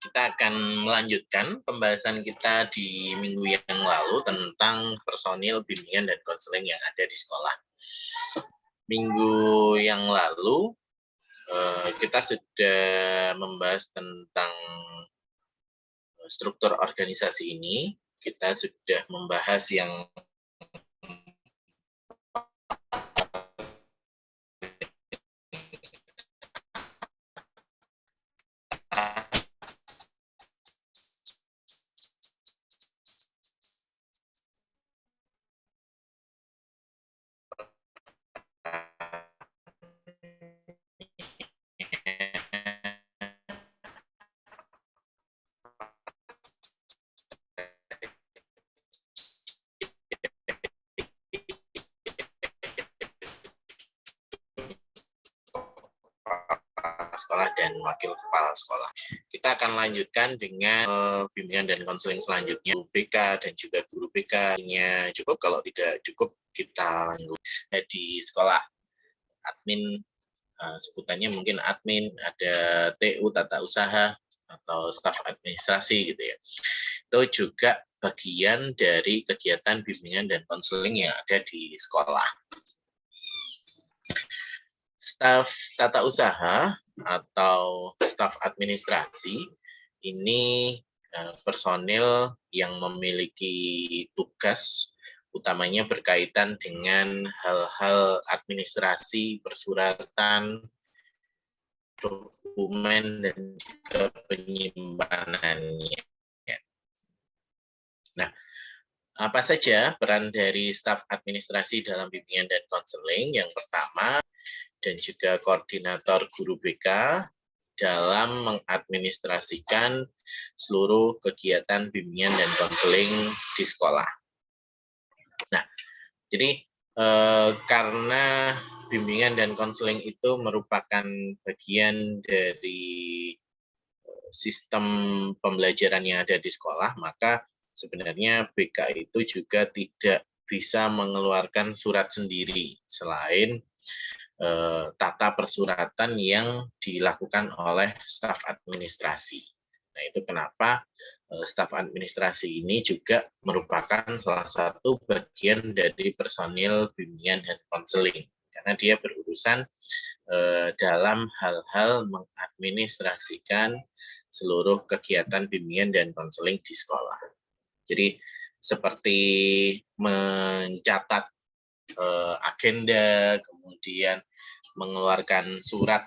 kita akan melanjutkan pembahasan kita di minggu yang lalu tentang personil bimbingan dan konseling yang ada di sekolah. Minggu yang lalu kita sudah membahas tentang struktur organisasi ini. Kita sudah membahas yang sekolah dan wakil kepala sekolah. Kita akan lanjutkan dengan bimbingan dan konseling selanjutnya. Guru BK dan juga guru BK-nya cukup, kalau tidak cukup kita lanjut di sekolah. Admin, sebutannya mungkin admin, ada TU tata usaha atau staf administrasi gitu ya. Itu juga bagian dari kegiatan bimbingan dan konseling yang ada di sekolah. Staf tata usaha atau staf administrasi ini personil yang memiliki tugas utamanya berkaitan dengan hal-hal administrasi, persuratan, dokumen, dan juga penyimpanannya. Nah, apa saja peran dari staf administrasi dalam bimbingan dan konseling? Yang pertama, dan juga koordinator guru BK dalam mengadministrasikan seluruh kegiatan bimbingan dan konseling di sekolah. Nah, jadi karena bimbingan dan konseling itu merupakan bagian dari sistem pembelajaran yang ada di sekolah, maka sebenarnya BK itu juga tidak bisa mengeluarkan surat sendiri selain tata persuratan yang dilakukan oleh staf administrasi. Nah, itu kenapa staf administrasi ini juga merupakan salah satu bagian dari personil bimbingan dan konseling, karena dia berurusan dalam hal-hal mengadministrasikan seluruh kegiatan bimbingan dan konseling di sekolah. Jadi seperti mencatat agenda, kemudian mengeluarkan surat,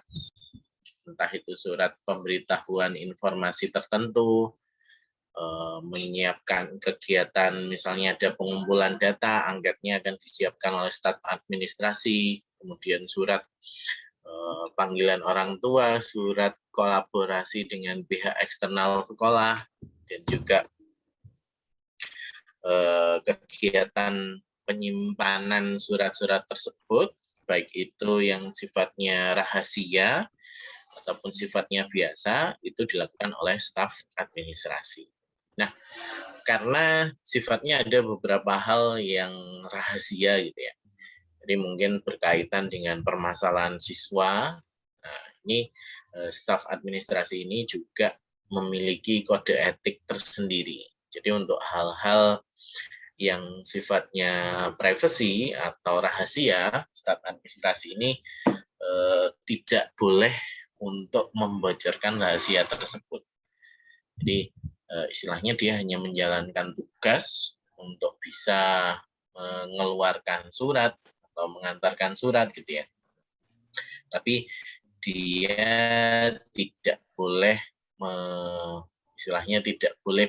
entah itu surat pemberitahuan informasi tertentu, menyiapkan kegiatan, misalnya ada pengumpulan data, angketnya akan disiapkan oleh staf administrasi, kemudian surat panggilan orang tua, surat kolaborasi dengan pihak eksternal sekolah, dan juga kegiatan penyimpanan surat-surat tersebut, baik itu yang sifatnya rahasia ataupun sifatnya biasa, itu dilakukan oleh staf administrasi. Nah, karena sifatnya ada beberapa hal yang rahasia gitu ya, jadi mungkin berkaitan dengan permasalahan siswa. Nah, ini staf administrasi ini juga memiliki kode etik tersendiri. Jadi untuk hal-hal yang sifatnya privasi atau rahasia, staf administrasi ini tidak boleh untuk membocorkan rahasia tersebut. Jadi istilahnya dia hanya menjalankan tugas untuk bisa mengeluarkan surat atau mengantarkan surat gitu ya. Tapi dia tidak boleh istilahnya tidak boleh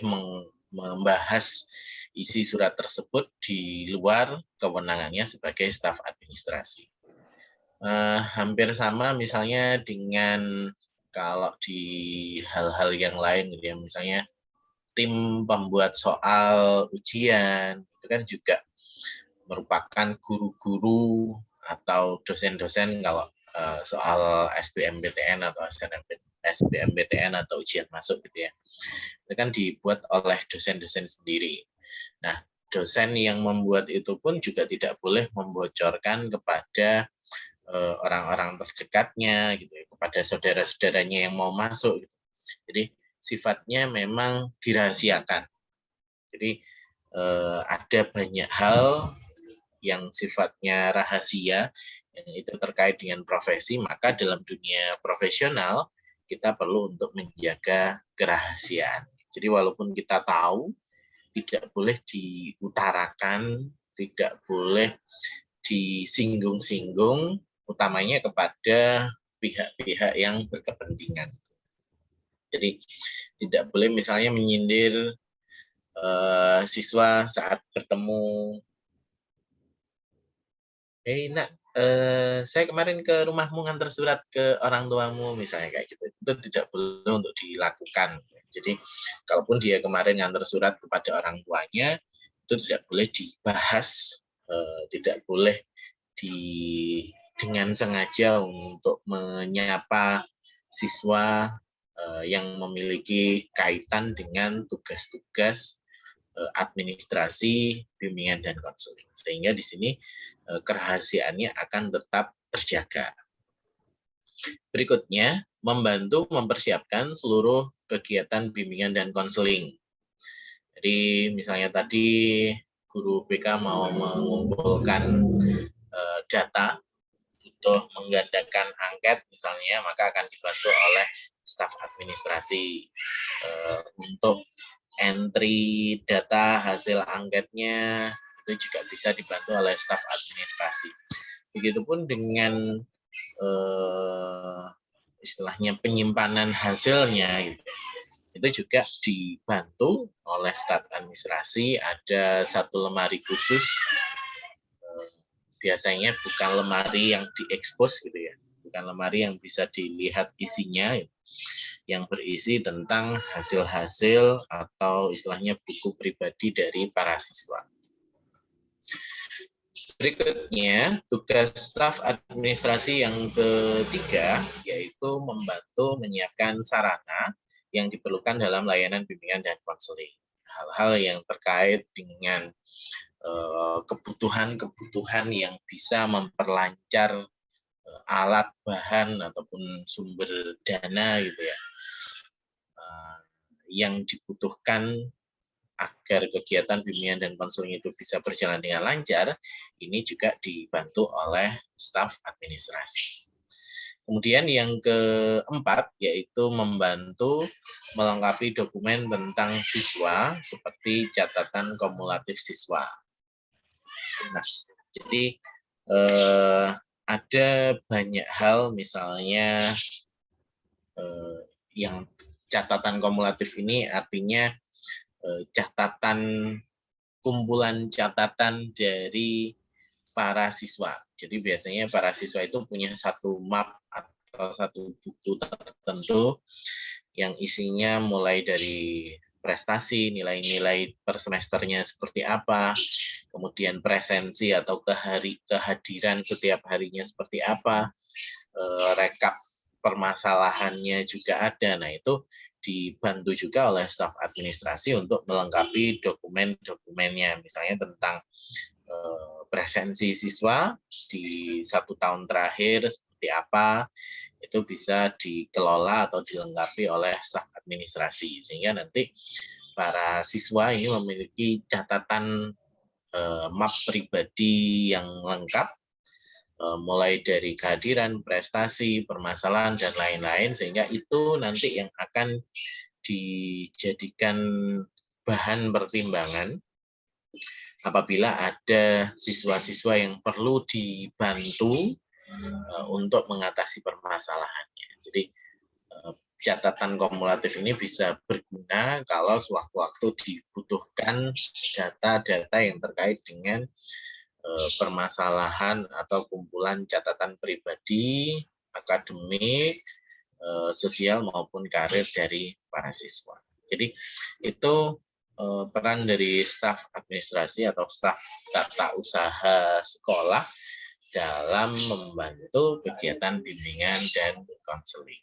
membahas isi surat tersebut di luar kewenangannya sebagai staf administrasi. Hampir sama misalnya dengan kalau di hal-hal yang lain gitu ya, misalnya tim pembuat soal ujian itu kan juga merupakan guru-guru atau dosen-dosen kalau soal SBMPTN atau SBMPTN atau ujian masuk gitu ya. Itu kan dibuat oleh dosen-dosen sendiri. Nah, dosen yang membuat itu pun juga tidak boleh membocorkan kepada orang-orang terdekatnya gitu ya, kepada saudara-saudaranya yang mau masuk gitu. Jadi sifatnya memang dirahasiakan. Jadi ada banyak hal yang sifatnya rahasia, yang itu terkait dengan profesi, maka dalam dunia profesional kita perlu untuk menjaga kerahasiaan. Jadi walaupun kita tahu, tidak boleh diutarakan, tidak boleh disinggung-singgung, utamanya kepada pihak-pihak yang berkepentingan. Jadi tidak boleh misalnya menyindir siswa saat bertemu, nak, saya kemarin ke rumahmu ngantar surat ke orang tuamu, misalnya kayak gitu. Itu tidak boleh untuk dilakukan. Jadi kalaupun dia kemarin ngantar surat kepada orang tuanya, itu tidak boleh dibahas, tidak boleh dengan sengaja untuk menyapa siswa yang memiliki kaitan dengan tugas-tugas administrasi, bimbingan, dan konseling. Sehingga di sini kerahasiaannya akan tetap terjaga. Berikutnya, membantu mempersiapkan seluruh kegiatan bimbingan dan konseling. Jadi misalnya tadi guru BK mau mengumpulkan data, butuh menggandakan angket misalnya, maka akan dibantu oleh staf administrasi untuk entry data hasil angketnya, itu juga bisa dibantu oleh staf administrasi. Begitupun dengan istilahnya penyimpanan hasilnya, gitu. Itu juga dibantu oleh staf administrasi. Ada satu lemari khusus, biasanya bukan lemari yang diekspos gitu ya, bukan lemari yang bisa dilihat isinya, yang berisi tentang hasil-hasil atau istilahnya buku pribadi dari para siswa. Berikutnya, tugas staf administrasi yang ketiga, yaitu membantu menyiapkan sarana yang diperlukan dalam layanan bimbingan dan konseling. Hal-hal yang terkait dengan kebutuhan-kebutuhan yang bisa memperlancar alat, bahan, ataupun sumber dana gitu ya, yang dibutuhkan agar kegiatan bimbingan dan konseling itu bisa berjalan dengan lancar, ini juga dibantu oleh staf administrasi. Kemudian yang keempat, yaitu membantu melengkapi dokumen tentang siswa, seperti catatan kumulatif siswa. Nah, jadi ada banyak hal, misalnya yang catatan kumulatif ini artinya catatan, kumpulan catatan dari para siswa. Jadi biasanya para siswa itu punya satu map atau satu buku tertentu yang isinya mulai dari prestasi, nilai-nilai per semesternya seperti apa, kemudian presensi atau kehadiran setiap harinya seperti apa, rekap permasalahannya juga ada. Nah, itu dibantu juga oleh staf administrasi untuk melengkapi dokumen-dokumennya, misalnya tentang presensi siswa di 1 tahun terakhir seperti apa, itu bisa dikelola atau dilengkapi oleh staf administrasi, sehingga nanti para siswa ini memiliki catatan map pribadi yang lengkap, mulai dari kehadiran, prestasi, permasalahan, dan lain-lain, sehingga itu nanti yang akan dijadikan bahan pertimbangan apabila ada siswa-siswa yang perlu dibantu untuk mengatasi permasalahannya. Jadi catatan kumulatif ini bisa berguna kalau sewaktu-waktu dibutuhkan data-data yang terkait dengan permasalahan atau kumpulan catatan pribadi, akademik, sosial maupun karir dari para siswa. Jadi itu peran dari staf administrasi atau staf tata usaha sekolah dalam membantu kegiatan bimbingan dan konseling.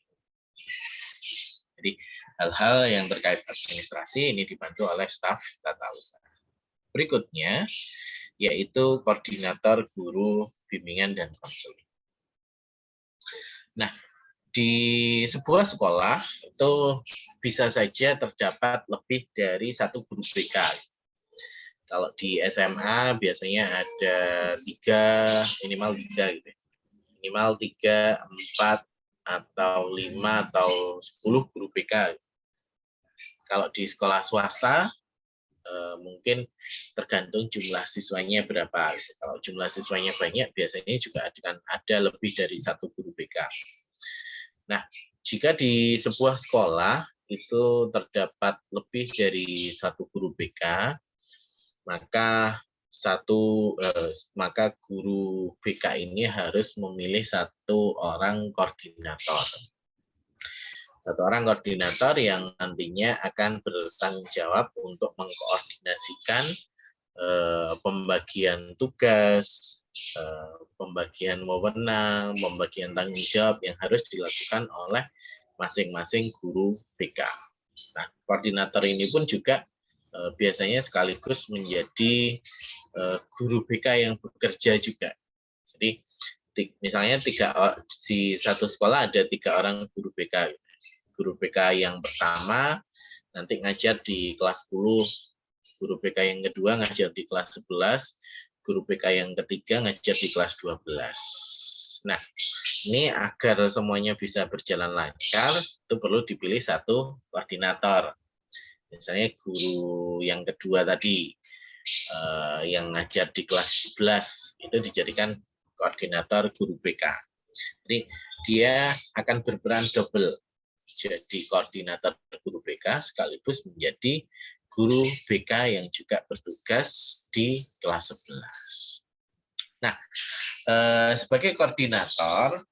Jadi hal-hal yang terkait administrasi ini dibantu oleh staf tata usaha. Berikutnya yaitu koordinator guru bimbingan dan konseling. Nah, di sebuah sekolah itu bisa saja terdapat lebih dari satu guru BK. Kalau di SMA biasanya ada minimal tiga gitu. Minimal 3, 4, atau 5 atau 10 guru BK. Kalau di sekolah swasta mungkin tergantung jumlah siswanya berapa. Kalau jumlah siswanya banyak, biasanya juga akan ada lebih dari satu guru BK. Nah, jika di sebuah sekolah itu terdapat lebih dari satu guru BK, maka guru BK ini harus memilih satu orang koordinator. Satu orang koordinator yang nantinya akan bertanggung jawab untuk mengkoordinasikan pembagian tugas, pembagian wewenang, pembagian tanggung jawab yang harus dilakukan oleh masing-masing guru BK. Nah, koordinator ini pun juga biasanya sekaligus menjadi guru BK yang bekerja juga. Jadi misalnya di satu sekolah ada 3 orang guru BK. Guru BK yang pertama nanti ngajar di kelas 10, guru BK yang kedua ngajar di kelas 11, guru BK yang ketiga ngajar di kelas 12. Nah, ini agar semuanya bisa berjalan lancar, itu perlu dipilih satu koordinator. Misalnya guru yang kedua tadi, yang ngajar di kelas 11, itu dijadikan koordinator guru BK. Jadi dia akan berperan double, jadi koordinator guru BK sekaligus menjadi guru BK yang juga bertugas di kelas 11. Nah, sebagai koordinator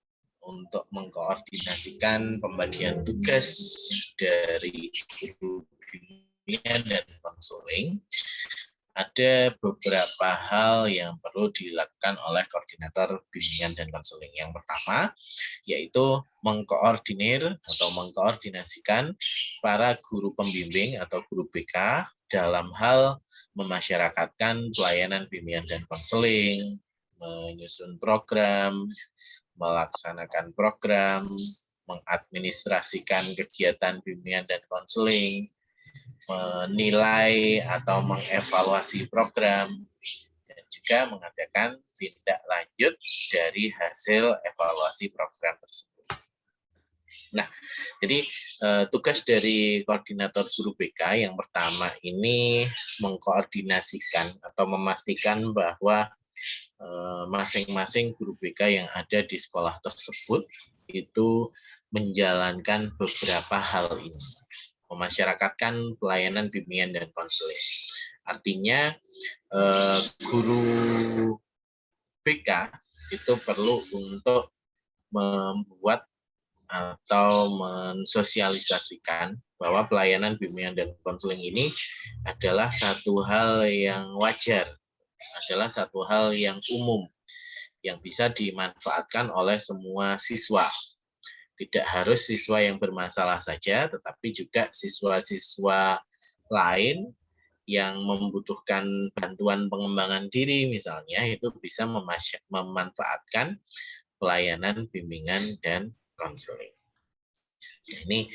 untuk mengkoordinasikan pembagian tugas dari guru bimbingan dan konseling, ada beberapa hal yang perlu dilakukan oleh koordinator bimbingan dan konseling. Yang pertama, yaitu mengkoordinir atau mengkoordinasikan para guru pembimbing atau guru BK dalam hal memasyarakatkan pelayanan bimbingan dan konseling, menyusun program, melaksanakan program, mengadministrasikan kegiatan bimbingan dan konseling, menilai atau mengevaluasi program, dan juga mengadakan tindak lanjut dari hasil evaluasi program tersebut. Nah, jadi tugas dari koordinator guru BK yang pertama ini mengkoordinasikan atau memastikan bahwa masing-masing guru BK yang ada di sekolah tersebut itu menjalankan beberapa hal ini. Memasyarakatkan pelayanan bimbingan dan konseling. Artinya guru BK itu perlu untuk membuat atau mensosialisasikan bahwa pelayanan bimbingan dan konseling ini adalah satu hal yang wajar, adalah satu hal yang umum, yang bisa dimanfaatkan oleh semua siswa. Tidak harus siswa yang bermasalah saja, tetapi juga siswa-siswa lain yang membutuhkan bantuan pengembangan diri misalnya, itu bisa memanfaatkan pelayanan bimbingan dan konseling. Ini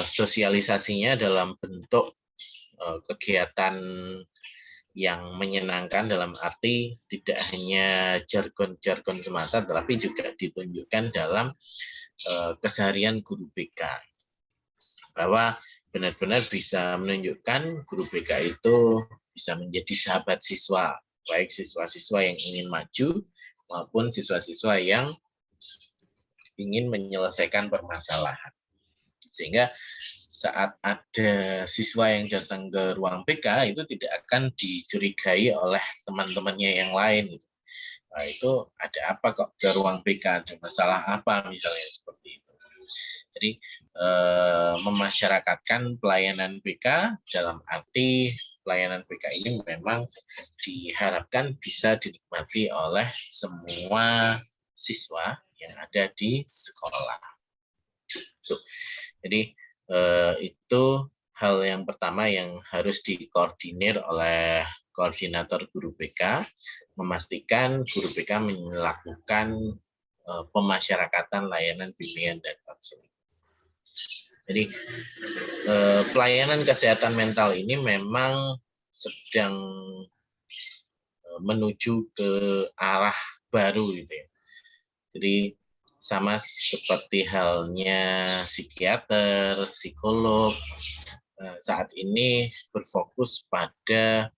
sosialisasinya dalam bentuk kegiatan yang menyenangkan, dalam arti tidak hanya jargon-jargon semata, tetapi juga ditunjukkan dalam keseharian guru BK, bahwa benar-benar bisa menunjukkan guru BK itu bisa menjadi sahabat siswa, baik siswa-siswa yang ingin maju maupun siswa-siswa yang ingin menyelesaikan permasalahan. Sehingga saat ada siswa yang datang ke ruang BK itu tidak akan dicurigai oleh teman-temannya yang lain. Nah, itu ada apa kok ke ruang BK, ada masalah apa misalnya seperti itu. Jadi memasyarakatkan pelayanan BK dalam arti pelayanan BK ini memang diharapkan bisa dinikmati oleh semua siswa yang ada di sekolah. Jadi itu hal yang pertama yang harus dikoordinir oleh koordinator guru BK, memastikan guru BK melakukan pemasyarakatan layanan bimbingan dan konseling. Jadi pelayanan kesehatan mental ini memang sedang menuju ke arah baru gitu ya. Jadi sama seperti halnya psikiater, psikolog, saat ini berfokus pada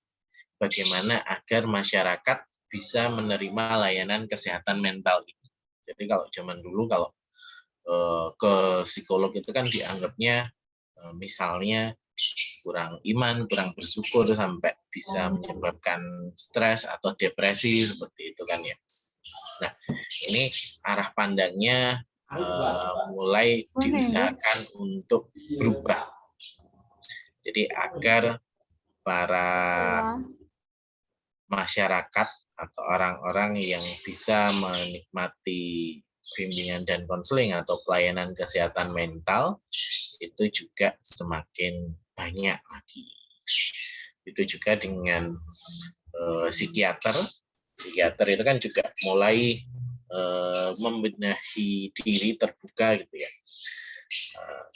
bagaimana agar masyarakat bisa menerima layanan kesehatan mental ini. Jadi kalau zaman dulu kalau ke psikolog itu kan dianggapnya misalnya kurang iman, kurang bersyukur sampai bisa menyebabkan stres atau depresi seperti itu kan ya. Nah, ini arah pandangnya mulai diusahakan untuk berubah. Jadi agar para masyarakat atau orang-orang yang bisa menikmati bimbingan dan konseling atau pelayanan kesehatan mental itu juga semakin banyak lagi. Itu juga dengan psikiater. Psikiater itu kan juga mulai membenahi diri terbuka gitu ya.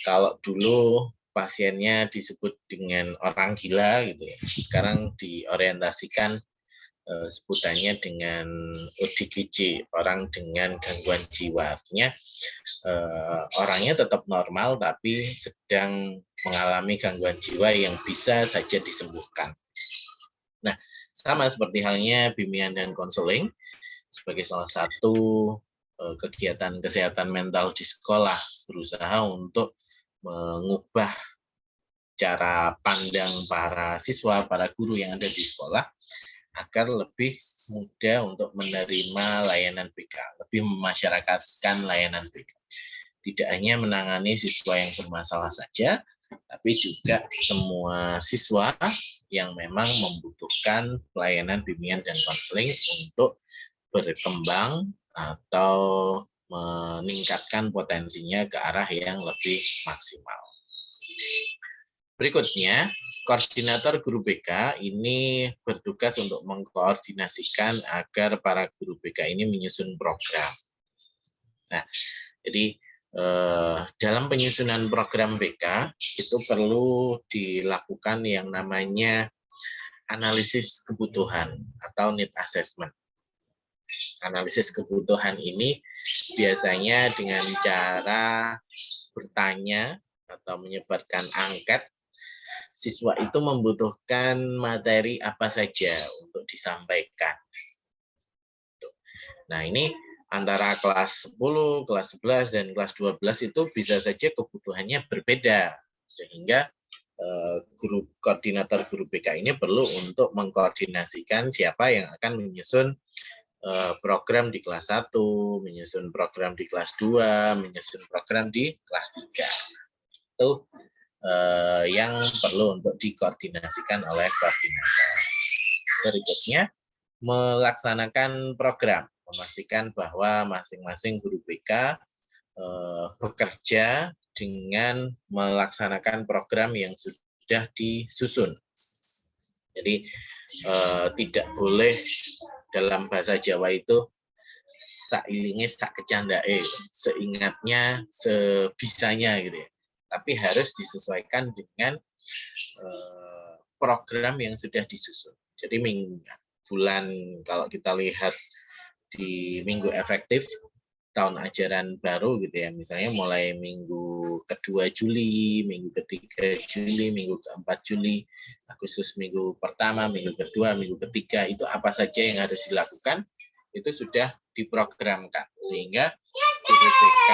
Kalau dulu pasiennya disebut dengan orang gila gitu ya, sekarang diorientasikan sebutannya dengan ODGJ, orang dengan gangguan jiwa. Artinya orangnya tetap normal tapi sedang mengalami gangguan jiwa yang bisa saja disembuhkan. Nah, sama seperti halnya bimbingan dan konseling sebagai salah satu kegiatan kesehatan mental di sekolah, berusaha untuk mengubah cara pandang para siswa, para guru yang ada di sekolah agar lebih mudah untuk menerima layanan BK, lebih memasyarakatkan layanan BK. Tidak hanya menangani siswa yang bermasalah saja, tapi juga semua siswa yang memang membutuhkan pelayanan bimbingan dan konseling untuk berkembang atau meningkatkan potensinya ke arah yang lebih maksimal. Berikutnya, koordinator guru BK ini bertugas untuk mengkoordinasikan agar para guru BK ini menyusun program. Nah, jadi dalam penyusunan program BK itu perlu dilakukan yang namanya analisis kebutuhan atau need assessment. Analisis kebutuhan ini biasanya dengan cara bertanya atau menyebarkan angket. Siswa itu membutuhkan materi apa saja untuk disampaikan. Nah, ini antara kelas 10, kelas 11, dan kelas 12 itu bisa saja kebutuhannya berbeda. Sehingga koordinator guru BK ini perlu untuk mengkoordinasikan siapa yang akan menyusun program di kelas 1, menyusun program di kelas 2, menyusun program di kelas 3. Itu yang perlu untuk dikoordinasikan oleh koordinator. Berikutnya, melaksanakan program, memastikan bahwa masing-masing guru BK bekerja dengan melaksanakan program yang sudah disusun. Jadi tidak boleh dalam bahasa Jawa itu sailinge sak kecandae, seingatnya, sebisanya gitu ya. Tapi harus disesuaikan dengan program yang sudah disusun. Jadi bulan kalau kita lihat di minggu efektif tahun ajaran baru gitu ya, misalnya mulai minggu kedua Juli, minggu ketiga Juli, minggu keempat Juli, Agustus minggu pertama, minggu kedua, minggu ketiga, itu apa saja yang harus dilakukan itu sudah diprogramkan sehingga guru BK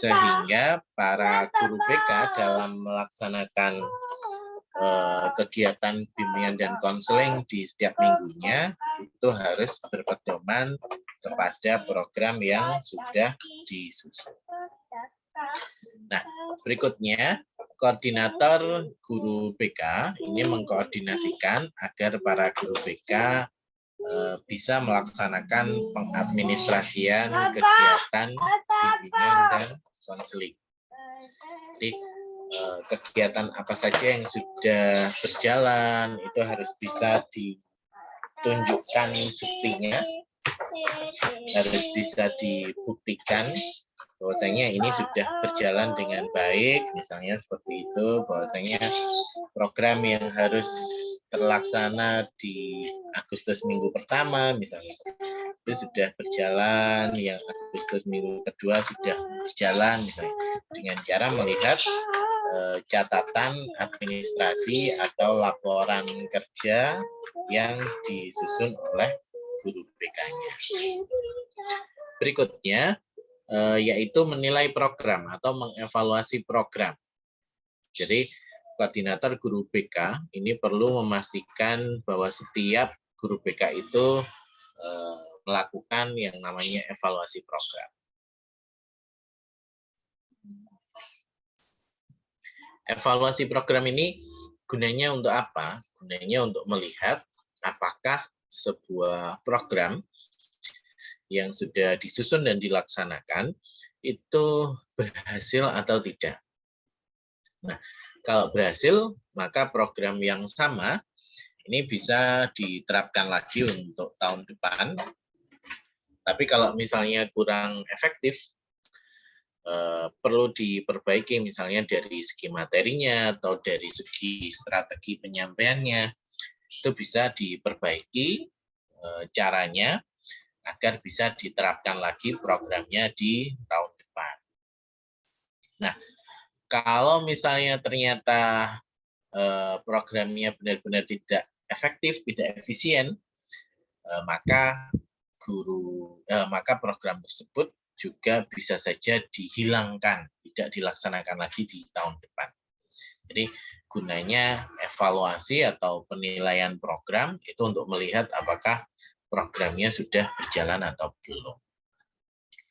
sehingga para guru BK dalam melaksanakan kegiatan bimbingan dan konseling di setiap minggunya itu harus berpedoman kepada program yang sudah disusun. Nah, berikutnya koordinator guru BK ini mengkoordinasikan agar para guru BK bisa melaksanakan pengadministrasian kegiatan bimbingan dan konseling. Jadi kegiatan apa saja yang sudah berjalan itu harus bisa ditunjukkan buktinya, harus bisa dibuktikan bahwasanya ini sudah berjalan dengan baik, misalnya seperti itu, bahwasanya program yang harus terlaksana di Agustus minggu pertama misalnya itu sudah berjalan, yang Agustus minggu kedua sudah berjalan misalnya, dengan cara melihat catatan administrasi atau laporan kerja yang disusun oleh guru BK-nya. Berikutnya yaitu menilai program atau mengevaluasi program. Jadi koordinator guru BK ini perlu memastikan bahwa setiap guru BK itu melakukan yang namanya evaluasi program. Evaluasi program ini gunanya untuk apa? Gunanya untuk melihat apakah sebuah program yang sudah disusun dan dilaksanakan itu berhasil atau tidak. Nah, kalau berhasil, maka program yang sama ini bisa diterapkan lagi untuk tahun depan. Tapi kalau misalnya kurang efektif, perlu diperbaiki misalnya dari segi materinya atau dari segi strategi penyampaiannya, itu bisa diperbaiki caranya agar bisa diterapkan lagi programnya di tahun depan. Nah, kalau misalnya ternyata programnya benar-benar tidak efektif, tidak efisien, maka program tersebut juga bisa saja dihilangkan, tidak dilaksanakan lagi di tahun depan. Jadi gunanya evaluasi atau penilaian program itu untuk melihat apakah programnya sudah berjalan atau belum.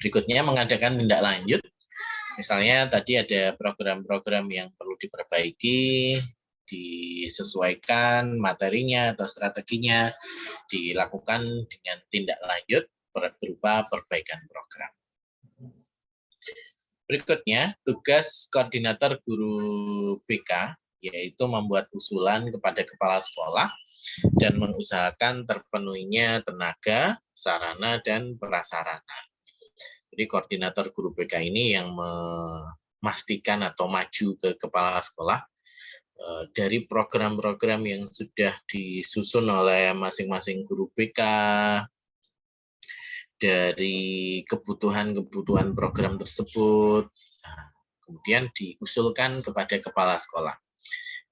Berikutnya mengadakan tindak lanjut. Misalnya tadi ada program-program yang perlu diperbaiki, disesuaikan materinya atau strateginya, dilakukan dengan tindak lanjut berupa perbaikan program. Berikutnya, tugas koordinator guru BK yaitu membuat usulan kepada kepala sekolah dan mengusahakan terpenuhinya tenaga, sarana, dan prasarana. Jadi koordinator guru BK ini yang memastikan atau maju ke kepala sekolah dari program-program yang sudah disusun oleh masing-masing guru BK, dari kebutuhan-kebutuhan program tersebut, kemudian diusulkan kepada kepala sekolah.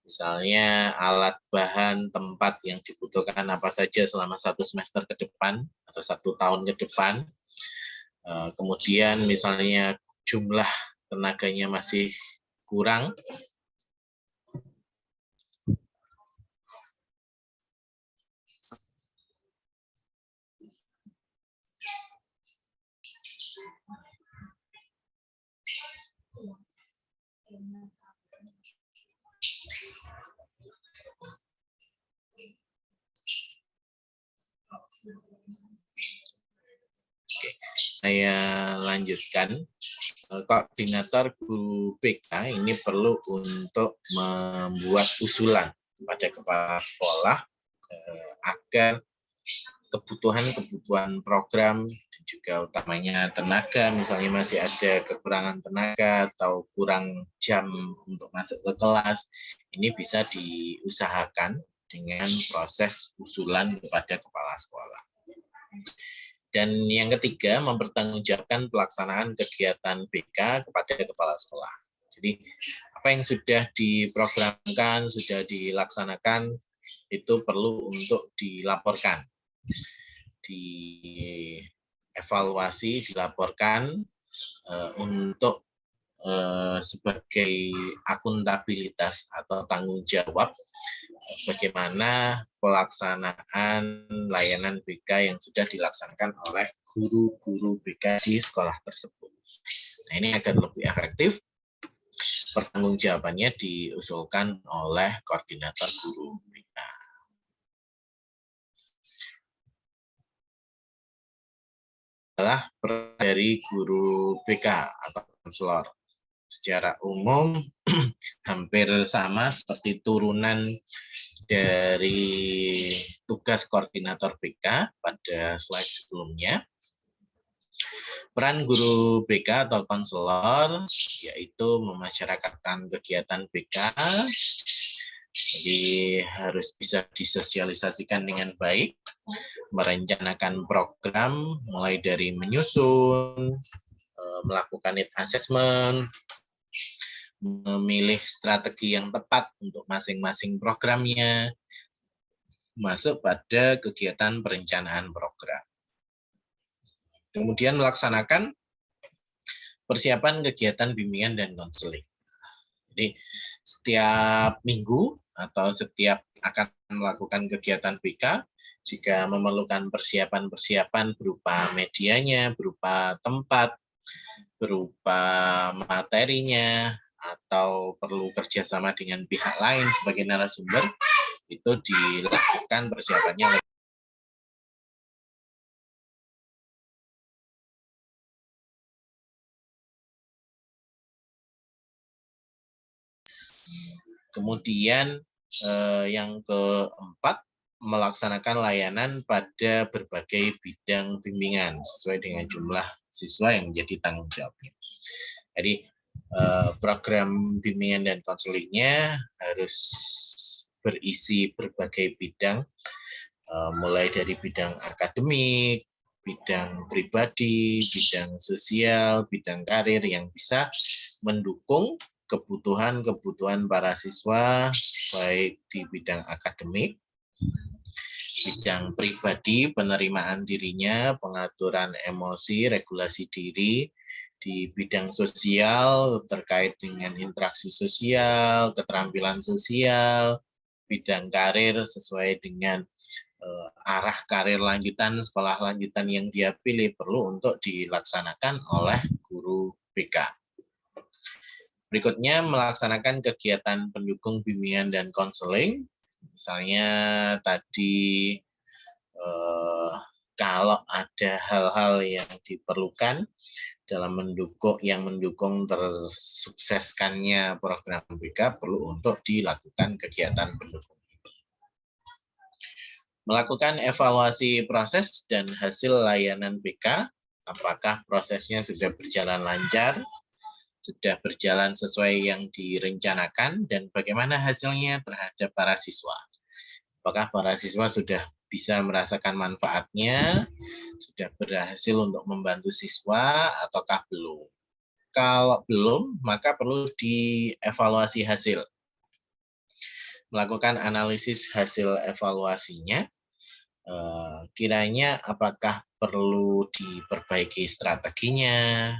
Misalnya alat, bahan, tempat yang dibutuhkan apa saja selama 1 semester ke depan atau 1 tahun ke depan. Kemudian misalnya jumlah tenaganya masih kurang, saya lanjutkan. Koordinator guru BK ini perlu untuk membuat usulan kepada kepala sekolah agar kebutuhan program dan juga utamanya tenaga, misalnya masih ada kekurangan tenaga atau kurang jam untuk masuk ke kelas, ini bisa diusahakan dengan proses usulan kepada kepala sekolah. Dan yang ketiga, mempertanggungjawabkan pelaksanaan kegiatan BK kepada kepala sekolah. Jadi apa yang sudah diprogramkan, sudah dilaksanakan, itu perlu untuk dilaporkan, dievaluasi, dilaporkan untuk sebagai akuntabilitas atau tanggung jawab bagaimana pelaksanaan layanan BK yang sudah dilaksanakan oleh guru-guru BK di sekolah tersebut. Nah, ini agar lebih efektif, pertanggungjawabannya diusulkan oleh koordinator guru BK. adalah peran dari guru BK atau konselor. Secara umum hampir sama seperti turunan dari tugas koordinator BK pada slide sebelumnya. Peran guru BK atau konselor yaitu memasyarakatkan kegiatan BK, jadi harus bisa disosialisasikan dengan baik, merencanakan program mulai dari menyusun, melakukan need assessment, memilih strategi yang tepat untuk masing-masing programnya, masuk pada kegiatan perencanaan program. Kemudian melaksanakan persiapan kegiatan bimbingan dan konseling. Jadi setiap minggu atau setiap akan melakukan kegiatan BK, jika memerlukan persiapan-persiapan berupa medianya, berupa tempat, berupa materinya, atau perlu kerjasama dengan pihak lain sebagai narasumber, itu dilakukan persiapannya. Kemudian yang keempat, melaksanakan layanan pada berbagai bidang bimbingan sesuai dengan jumlah siswa yang menjadi tanggung jawabnya. Jadi program bimbingan dan konselingnya harus berisi berbagai bidang, mulai dari bidang akademik, bidang pribadi, bidang sosial, bidang karir yang bisa mendukung kebutuhan para siswa, baik di bidang akademik, bidang pribadi, penerimaan dirinya, pengaturan emosi, regulasi diri, di bidang sosial terkait dengan interaksi sosial, keterampilan sosial, bidang karir sesuai dengan arah karir lanjutan, sekolah lanjutan yang dia pilih perlu untuk dilaksanakan oleh guru BK. Berikutnya, melaksanakan kegiatan pendukung bimbingan dan konseling. Misalnya tadi kalau ada hal-hal yang diperlukan dalam mendukung tersukseskannya program BK, perlu untuk dilakukan kegiatan pendukung. Melakukan evaluasi proses dan hasil layanan BK, apakah prosesnya sudah berjalan lancar, sudah berjalan sesuai yang direncanakan, dan bagaimana hasilnya terhadap para siswa. Apakah para siswa sudah bisa merasakan manfaatnya, sudah berhasil untuk membantu siswa, ataukah belum? Kalau belum, maka perlu dievaluasi hasil. Melakukan analisis hasil evaluasinya, kiranya apakah perlu diperbaiki strateginya,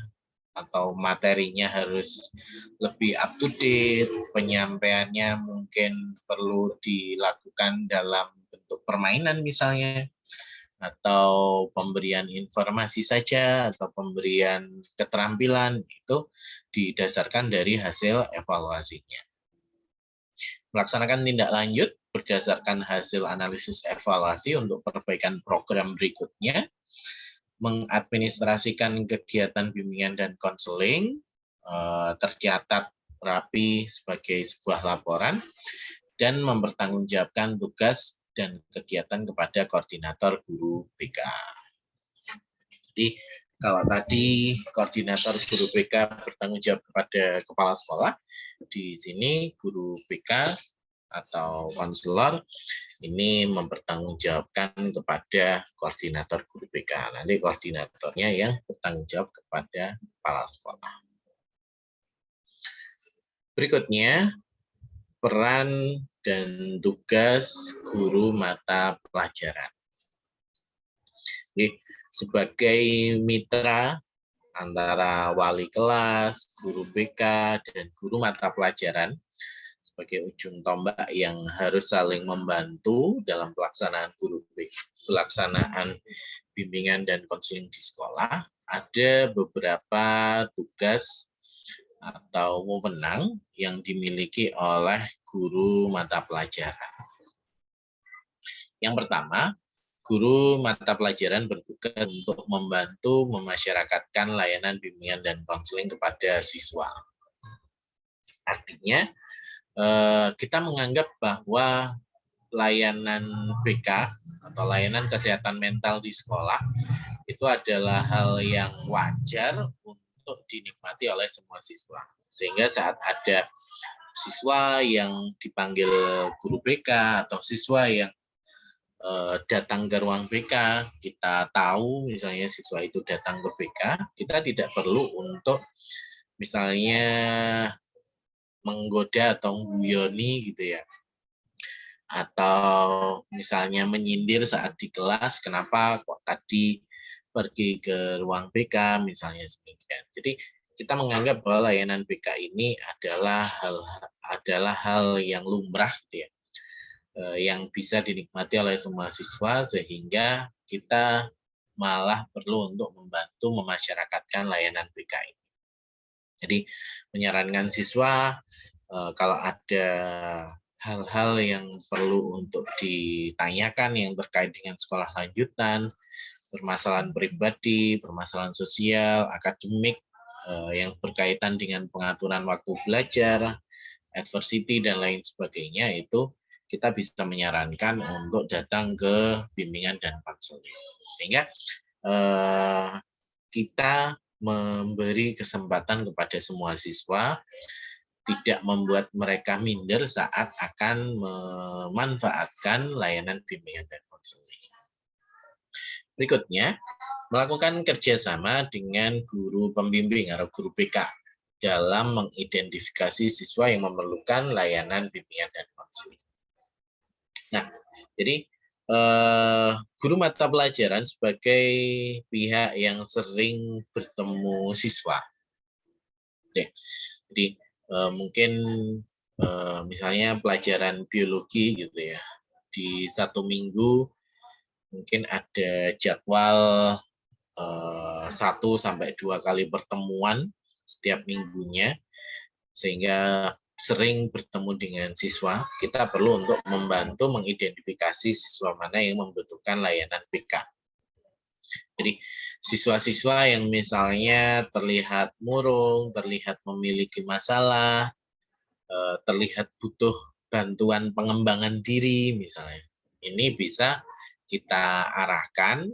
atau materinya harus lebih up to date, penyampaiannya mungkin perlu dilakukan dalam bentuk permainan misalnya, atau pemberian informasi saja, atau pemberian keterampilan, itu didasarkan dari hasil evaluasinya. Melaksanakan tindak lanjut berdasarkan hasil analisis evaluasi untuk perbaikan program berikutnya, mengadministrasikan kegiatan bimbingan dan konseling, tercatat rapi sebagai sebuah laporan, dan mempertanggungjawabkan tugas dan kegiatan kepada koordinator guru BK. Jadi kalau tadi koordinator guru BK bertanggung jawab kepada kepala sekolah, di sini guru BK atau konselor ini mempertanggungjawabkan kepada koordinator guru BK. Nanti koordinatornya yang bertanggung jawab kepada kepala sekolah. Berikutnya, peran dan tugas guru mata pelajaran. Jadi, sebagai mitra antara wali kelas, guru BK, dan guru mata pelajaran, sebagai ujung tombak yang harus saling membantu dalam pelaksanaan bimbingan dan konseling di sekolah, ada beberapa tugas atau wewenang yang dimiliki oleh guru mata pelajaran. Yang pertama, guru mata pelajaran bertugas untuk membantu memasyarakatkan layanan bimbingan dan konseling kepada siswa. Artinya, kita menganggap bahwa layanan BK atau layanan kesehatan mental di sekolah itu adalah hal yang wajar untuk dinikmati oleh semua siswa. Sehingga saat ada siswa yang dipanggil guru BK atau siswa yang datang ke ruang BK, kita tahu misalnya siswa itu datang ke BK, kita tidak perlu untuk misalnya menggoda atau mengguyoni gitu ya. Atau misalnya menyindir saat di kelas, kenapa kok tadi pergi ke ruang BK misalnya demikian. Jadi kita menganggap bahwa layanan BK ini adalah hal yang lumrah gitu ya, yang bisa dinikmati oleh semua siswa, sehingga kita malah perlu untuk membantu memasyarakatkan layanan BK ini. Jadi menyarankan siswa kalau ada hal-hal yang perlu untuk ditanyakan yang terkait dengan sekolah lanjutan, permasalahan pribadi, permasalahan sosial, akademik, yang berkaitan dengan pengaturan waktu belajar, adversity, dan lain sebagainya, itu kita bisa menyarankan untuk datang ke bimbingan dan konseling. Sehingga kita memberi kesempatan kepada semua siswa, tidak membuat mereka minder saat akan memanfaatkan layanan bimbingan dan konseling. Berikutnya, melakukan kerjasama dengan guru pembimbing atau guru BK dalam mengidentifikasi siswa yang memerlukan layanan bimbingan dan konseling. Nah, jadi guru mata pelajaran sebagai pihak yang sering bertemu siswa. Jadi mungkin misalnya pelajaran biologi gitu ya, di 1 minggu mungkin ada jadwal 1 sampai 2 kali pertemuan setiap minggunya, sehingga sering bertemu dengan siswa, kita perlu untuk membantu mengidentifikasi siswa mana yang membutuhkan layanan BK. Jadi siswa-siswa yang misalnya terlihat murung, terlihat memiliki masalah, terlihat butuh bantuan pengembangan diri misalnya, ini bisa kita arahkan,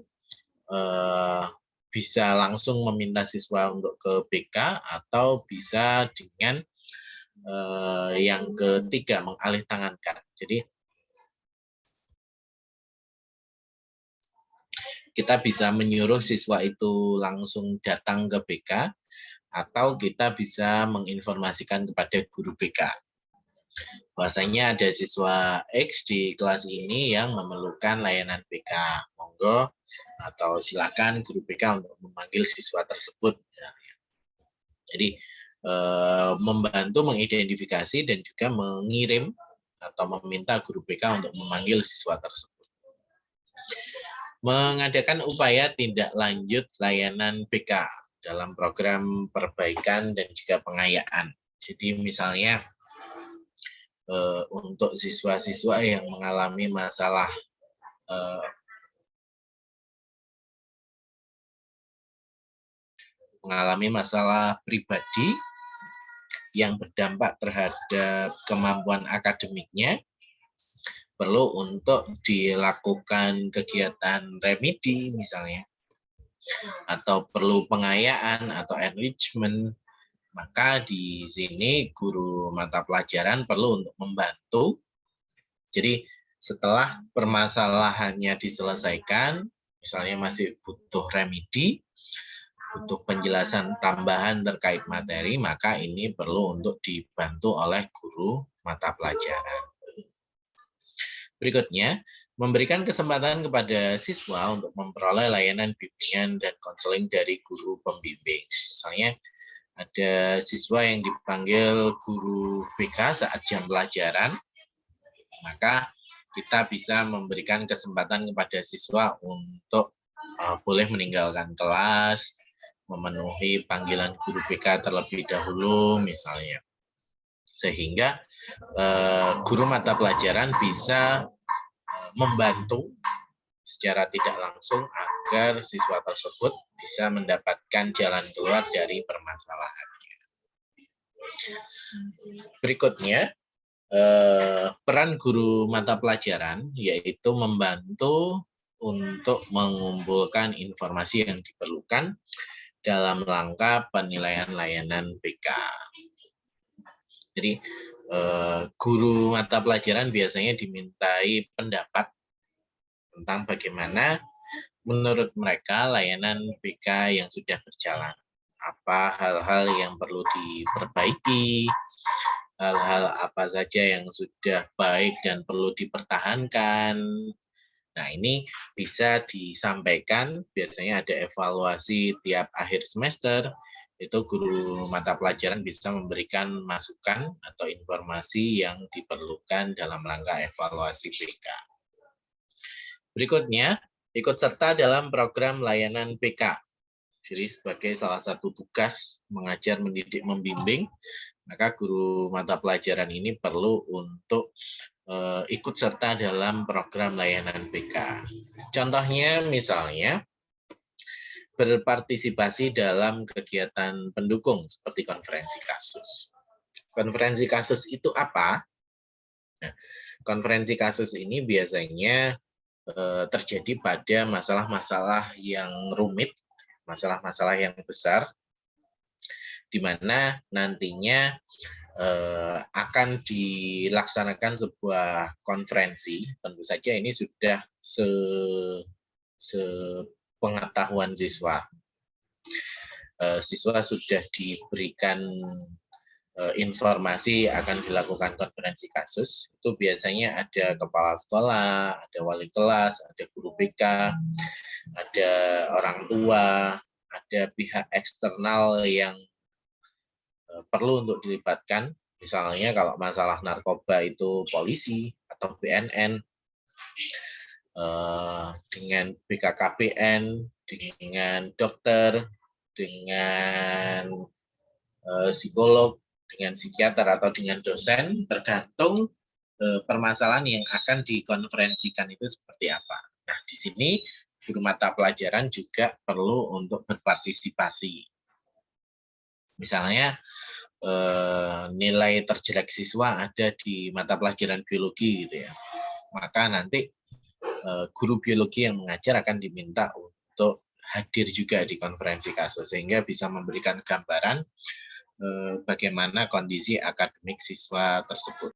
bisa langsung meminta siswa untuk ke BK, atau bisa dengan yang ketiga, mengalihtangankan. Jadi kita bisa menyuruh siswa itu langsung datang ke BK, atau kita bisa menginformasikan kepada guru BK. Bahwasanya ada siswa X di kelas ini yang memerlukan layanan BK. Monggo atau silakan guru BK untuk memanggil siswa tersebut. Jadi membantu mengidentifikasi dan juga mengirim atau meminta guru BK untuk memanggil siswa tersebut. Mengadakan upaya tindak lanjut layanan BK dalam program perbaikan dan juga pengayaan. Jadi misalnya untuk siswa-siswa yang mengalami masalah pribadi yang berdampak terhadap kemampuan akademiknya, perlu untuk dilakukan kegiatan remedi misalnya, atau perlu pengayaan atau enrichment, maka di sini guru mata pelajaran perlu untuk membantu. Jadi setelah permasalahannya diselesaikan, misalnya masih butuh remedi, butuh penjelasan tambahan terkait materi, maka ini perlu untuk dibantu oleh guru mata pelajaran. Berikutnya, memberikan kesempatan kepada siswa untuk memperoleh layanan bimbingan dan konseling dari guru pembimbing. Misalnya, ada siswa yang dipanggil guru BK saat jam pelajaran, maka kita bisa memberikan kesempatan kepada siswa untuk boleh meninggalkan kelas, memenuhi panggilan guru BK terlebih dahulu misalnya, sehingga guru mata pelajaran bisa membantu secara tidak langsung agar siswa tersebut bisa mendapatkan jalan keluar dari permasalahannya. Berikutnya, peran guru mata pelajaran yaitu membantu untuk mengumpulkan informasi yang diperlukan dalam rangka penilaian layanan BK. Jadi guru mata pelajaran biasanya dimintai pendapat tentang bagaimana menurut mereka layanan BK yang sudah berjalan. Apa hal-hal yang perlu diperbaiki, hal-hal apa saja yang sudah baik dan perlu dipertahankan. Nah, ini bisa disampaikan, biasanya ada evaluasi tiap akhir semester, itu guru mata pelajaran bisa memberikan masukan atau informasi yang diperlukan dalam rangka evaluasi BK. Berikutnya, ikut serta dalam program layanan BK. Jadi sebagai salah satu tugas mengajar, mendidik, membimbing, maka guru mata pelajaran ini perlu untuk ikut serta dalam program layanan BK. Contohnya misalnya berpartisipasi dalam kegiatan pendukung seperti konferensi kasus. Konferensi kasus itu apa? Nah, konferensi kasus ini biasanya terjadi pada masalah-masalah yang rumit, masalah-masalah yang besar, di mana nantinya akan dilaksanakan sebuah konferensi. Tentu saja ini sudah sepengetahuan siswa. Siswa sudah diberikan informasi akan dilakukan konferensi kasus. Itu biasanya ada kepala sekolah, ada wali kelas, ada guru BK, ada orang tua, ada pihak eksternal yang perlu untuk dilibatkan. Misalnya kalau masalah narkoba itu polisi atau BNN, dengan BKKBN, dengan dokter, dengan psikolog, dengan psikiater atau dengan dosen, tergantung permasalahan yang akan dikonferensikan itu seperti apa. Nah, di sini guru mata pelajaran juga perlu untuk berpartisipasi. Misalnya nilai terjelek siswa ada di mata pelajaran biologi gitu ya. Maka nanti guru biologi yang mengajar akan diminta untuk hadir juga di konferensi kasus sehingga bisa memberikan gambaran bagaimana kondisi akademik siswa tersebut.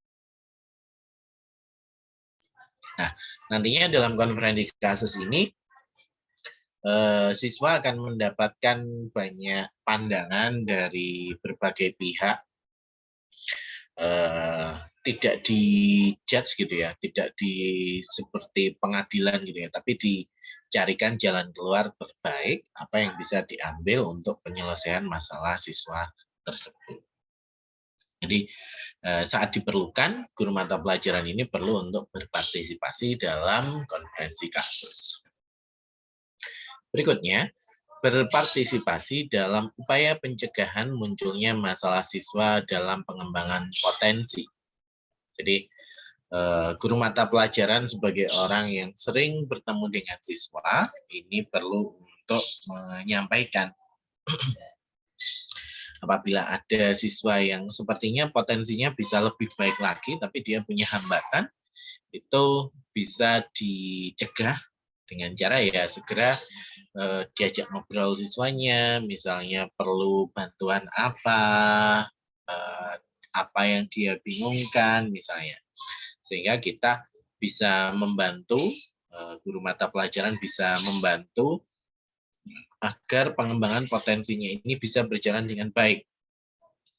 Nah, nantinya dalam konferensi kasus ini siswa akan mendapatkan banyak pandangan dari berbagai pihak, tidak di-judge gitu ya, tidak seperti pengadilan gitu ya, tapi dicarikan jalan keluar terbaik apa yang bisa diambil untuk penyelesaian masalah siswa tersebut. Jadi saat diperlukan, guru mata pelajaran ini perlu untuk berpartisipasi dalam konferensi kasus. Berikutnya, berpartisipasi dalam upaya pencegahan munculnya masalah siswa dalam pengembangan potensi. Jadi, guru mata pelajaran sebagai orang yang sering bertemu dengan siswa, ini perlu untuk menyampaikan apabila ada siswa yang sepertinya potensinya bisa lebih baik lagi, tapi dia punya hambatan, itu bisa dicegah dengan cara ya segera diajak ngobrol siswanya, misalnya perlu bantuan apa yang dia bingungkan misalnya. Sehingga kita bisa membantu, guru mata pelajaran bisa membantu agar pengembangan potensinya ini bisa berjalan dengan baik,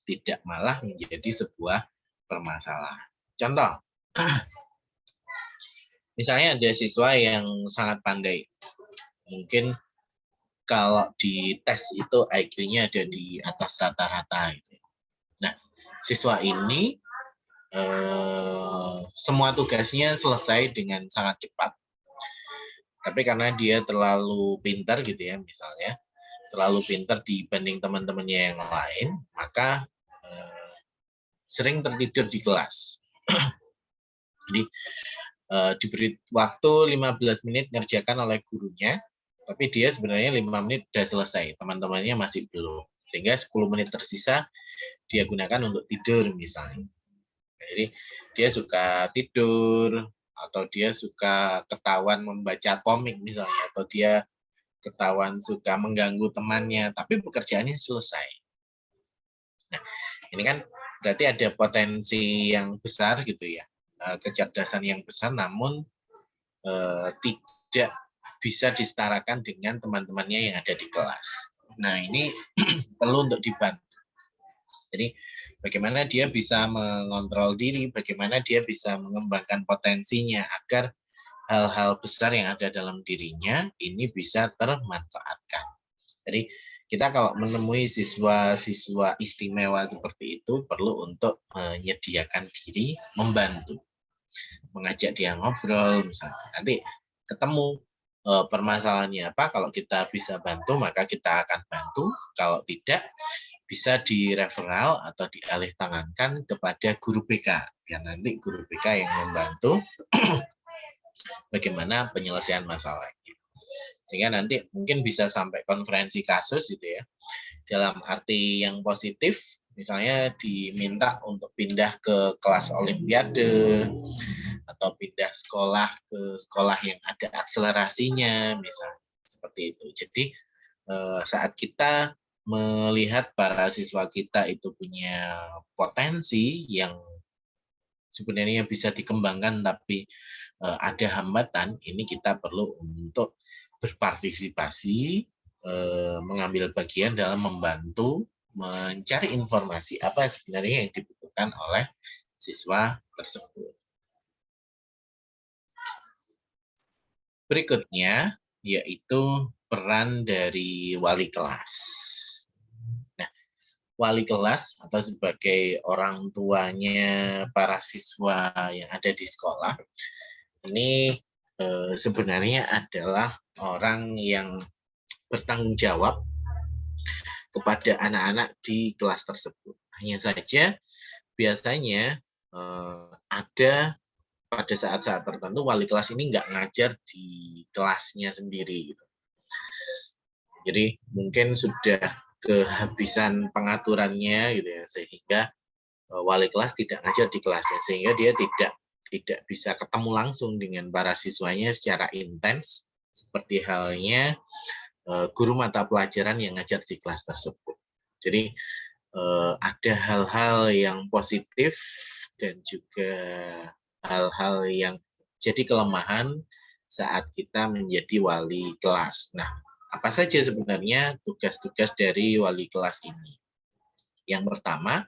tidak malah menjadi sebuah permasalahan. Contoh, misalnya ada siswa yang sangat pandai, mungkin kalau di tes itu IQ-nya ada di atas rata-rata. Nah, siswa ini semua tugasnya selesai dengan sangat cepat. Tapi karena dia terlalu pintar gitu ya, misalnya terlalu pintar dibanding teman-temannya yang lain, maka sering tertidur di kelas. Jadi diberi waktu 15 menit ngerjakan oleh gurunya, tapi dia sebenarnya 5 menit sudah selesai, teman-temannya masih belum. Sehingga 10 menit tersisa dia gunakan untuk tidur misalnya. Jadi dia suka tidur, atau dia suka ketahuan membaca komik misalnya, atau dia ketahuan suka mengganggu temannya, tapi pekerjaannya selesai. Nah, ini kan berarti ada potensi yang besar gitu ya, kecerdasan yang besar, namun tidak bisa disetarakan dengan teman-temannya yang ada di kelas. Nah, ini perlu untuk dibantu. Jadi, bagaimana dia bisa mengontrol diri, bagaimana dia bisa mengembangkan potensinya agar hal-hal besar yang ada dalam dirinya ini bisa termanfaatkan. Jadi, kita kalau menemui siswa-siswa istimewa seperti itu perlu untuk menyediakan diri, membantu, mengajak dia ngobrol misalnya. Nanti ketemu permasalahannya apa, kalau kita bisa bantu maka kita akan bantu, kalau tidak bisa direferal atau dialih tangankan kepada guru BK, biar nanti guru BK yang membantu bagaimana penyelesaian masalahnya. Sehingga nanti mungkin bisa sampai konferensi kasus gitu ya, dalam arti yang positif, misalnya diminta untuk pindah ke kelas olimpiade, atau pindah sekolah ke sekolah yang ada akselerasinya, misalnya seperti itu. Jadi saat kita melihat para siswa kita itu punya potensi yang sebenarnya bisa dikembangkan, tapi ada hambatan, ini kita perlu untuk berpartisipasi, mengambil bagian dalam membantu mencari informasi apa sebenarnya yang dibutuhkan oleh siswa tersebut. Berikutnya yaitu peran dari wali kelas. Nah, wali kelas atau sebagai orang tuanya para siswa yang ada di sekolah ini sebenarnya adalah orang yang bertanggung jawab kepada anak-anak di kelas tersebut. Hanya saja biasanya ada pada saat-saat tertentu wali kelas ini nggak ngajar di kelasnya sendiri gitu. Jadi mungkin sudah kehabisan pengaturannya gitu ya, sehingga wali kelas tidak ngajar di kelasnya, sehingga dia tidak bisa ketemu langsung dengan para siswanya secara intens seperti halnya guru mata pelajaran yang ngajar di kelas tersebut. Jadi ada hal-hal yang positif dan juga hal-hal yang jadi kelemahan saat kita menjadi wali kelas. Nah, apa saja sebenarnya tugas-tugas dari wali kelas ini? Yang pertama,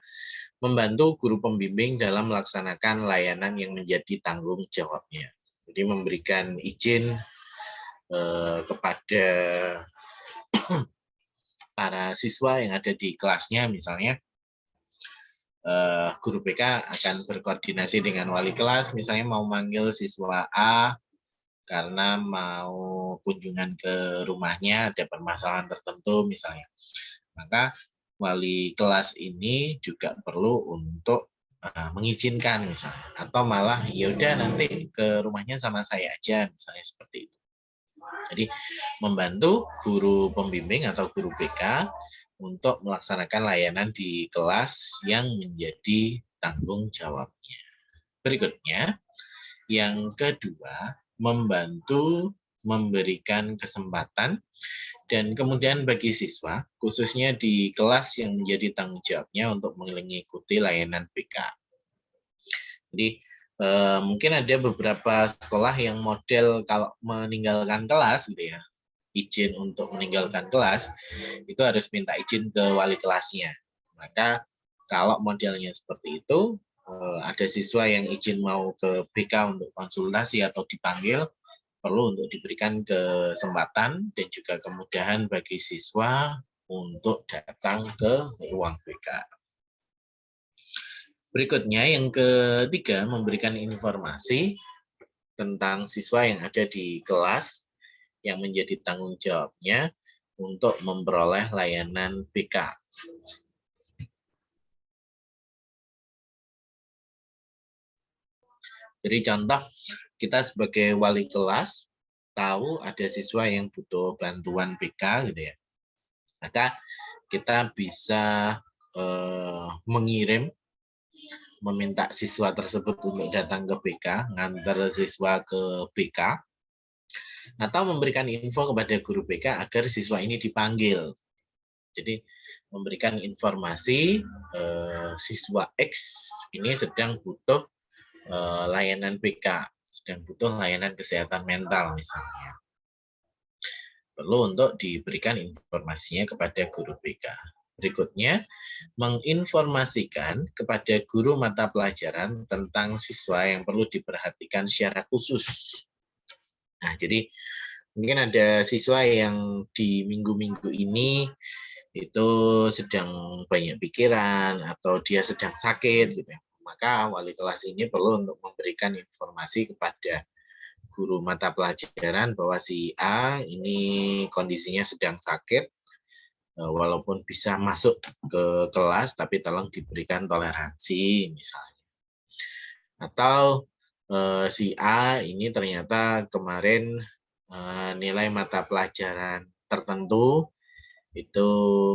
membantu guru pembimbing dalam melaksanakan layanan yang menjadi tanggung jawabnya. Jadi memberikan izin kepada para siswa yang ada di kelasnya, misalnya guru BK akan berkoordinasi dengan wali kelas, misalnya mau manggil siswa A karena mau kunjungan ke rumahnya, ada permasalahan tertentu misalnya. Maka wali kelas ini juga perlu untuk mengizinkan misalnya, atau malah ya udah nanti ke rumahnya sama saya aja misalnya, seperti itu. Jadi membantu guru pembimbing atau guru BK untuk melaksanakan layanan di kelas yang menjadi tanggung jawabnya. Berikutnya, yang kedua, membantu memberikan kesempatan dan kemudian bagi siswa, khususnya di kelas yang menjadi tanggung jawabnya untuk mengikuti layanan BK. Jadi mungkin ada beberapa sekolah yang model kalau meninggalkan kelas gitu ya, izin untuk meninggalkan kelas itu harus minta izin ke wali kelasnya. Maka kalau modelnya seperti itu, ada siswa yang izin mau ke BK untuk konsultasi atau dipanggil, perlu untuk diberikan kesempatan dan juga kemudahan bagi siswa untuk datang ke ruang BK. Berikutnya yang ketiga, memberikan informasi tentang siswa yang ada di kelas yang menjadi tanggung jawabnya untuk memperoleh layanan BK. Jadi contoh, kita sebagai wali kelas tahu ada siswa yang butuh bantuan BK gitu ya, maka kita bisa meminta siswa tersebut untuk datang ke BK, ngantar siswa ke BK, atau memberikan info kepada guru BK agar siswa ini dipanggil. Jadi memberikan informasi siswa X ini sedang butuh layanan BK, sedang butuh layanan kesehatan mental misalnya. Perlu untuk diberikan informasinya kepada guru BK. Berikutnya, menginformasikan kepada guru mata pelajaran tentang siswa yang perlu diperhatikan secara khusus. Nah, jadi mungkin ada siswa yang di minggu-minggu ini itu sedang banyak pikiran atau dia sedang sakit gitu ya. Maka wali kelas ini perlu untuk memberikan informasi kepada guru mata pelajaran bahwa si A ini kondisinya sedang sakit, walaupun bisa masuk ke kelas tapi tolong diberikan toleransi misalnya. Atau si A ini ternyata kemarin nilai mata pelajaran tertentu itu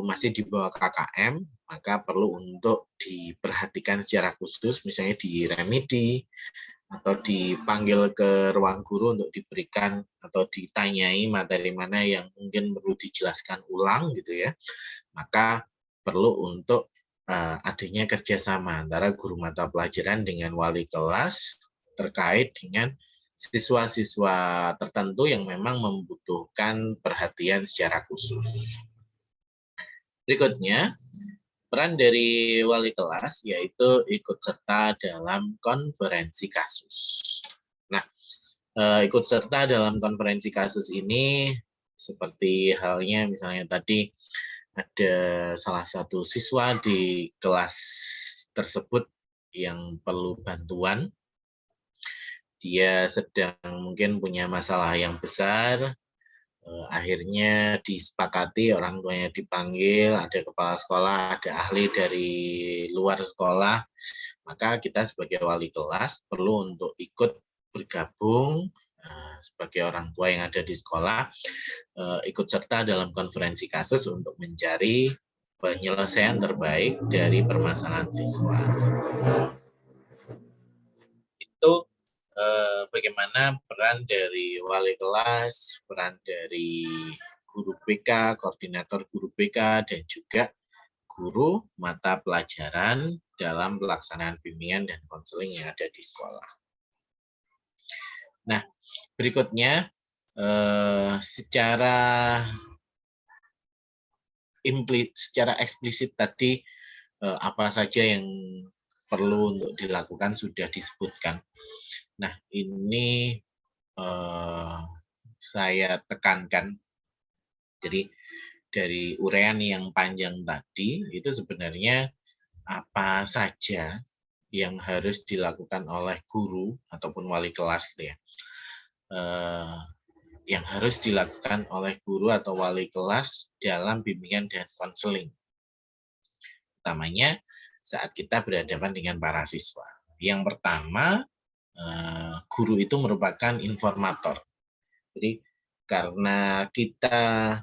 masih di bawah KKM, maka perlu untuk diperhatikan secara khusus, misalnya di remedi, atau dipanggil ke ruang guru untuk diberikan atau ditanyai materi mana yang mungkin perlu dijelaskan ulang gitu ya, maka perlu untuk adanya kerjasama antara guru mata pelajaran dengan wali kelas terkait dengan siswa-siswa tertentu yang memang membutuhkan perhatian secara khusus. Berikutnya, peran dari wali kelas yaitu ikut serta dalam konferensi kasus. Nah, ikut serta dalam konferensi kasus ini seperti halnya misalnya tadi ada salah satu siswa di kelas tersebut yang perlu bantuan. Dia sedang mungkin punya masalah yang besar, akhirnya disepakati orang tuanya dipanggil, ada kepala sekolah, ada ahli dari luar sekolah, maka kita sebagai wali kelas perlu untuk ikut bergabung sebagai orang tua yang ada di sekolah, ikut serta dalam konferensi kasus untuk mencari penyelesaian terbaik dari permasalahan siswa. Itu bagaimana peran dari wali kelas, peran dari guru BK, koordinator guru BK, dan juga guru mata pelajaran dalam pelaksanaan bimbingan dan konseling yang ada di sekolah. Nah, berikutnya secara eksplisit tadi apa saja yang perlu untuk dilakukan sudah disebutkan. Nah, ini saya tekankan. Jadi dari uraian yang panjang tadi itu sebenarnya apa saja yang harus dilakukan oleh guru ataupun wali kelas gitu ya. Yang harus dilakukan oleh guru atau wali kelas dalam bimbingan dan konseling. Utamanya saat kita berhadapan dengan para siswa. Yang pertama, guru itu merupakan informator. Jadi karena kita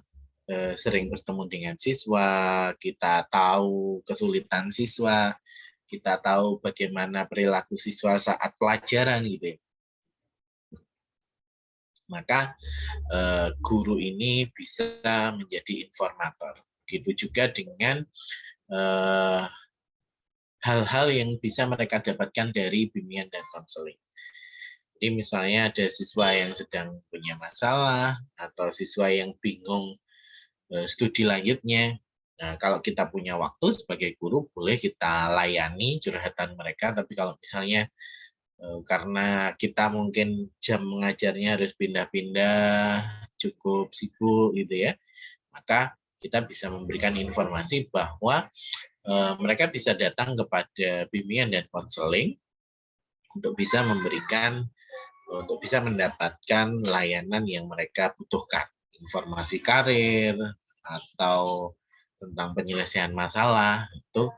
sering bertemu dengan siswa, kita tahu kesulitan siswa, kita tahu bagaimana perilaku siswa saat pelajaran gitu ya. Maka guru ini bisa menjadi informator. Begitu juga dengan hal-hal yang bisa mereka dapatkan dari bimbingan dan konseling. Jadi misalnya ada siswa yang sedang punya masalah atau siswa yang bingung studi lanjutnya. Nah, kalau kita punya waktu sebagai guru, boleh kita layani curhatan mereka. Tapi kalau misalnya karena kita mungkin jam mengajarnya harus pindah-pindah, cukup sibuk gitu ya, maka kita bisa memberikan informasi bahwa mereka bisa datang kepada bimbingan dan konseling untuk bisa mendapatkan layanan yang mereka butuhkan, informasi karir atau tentang penyelesaian masalah itu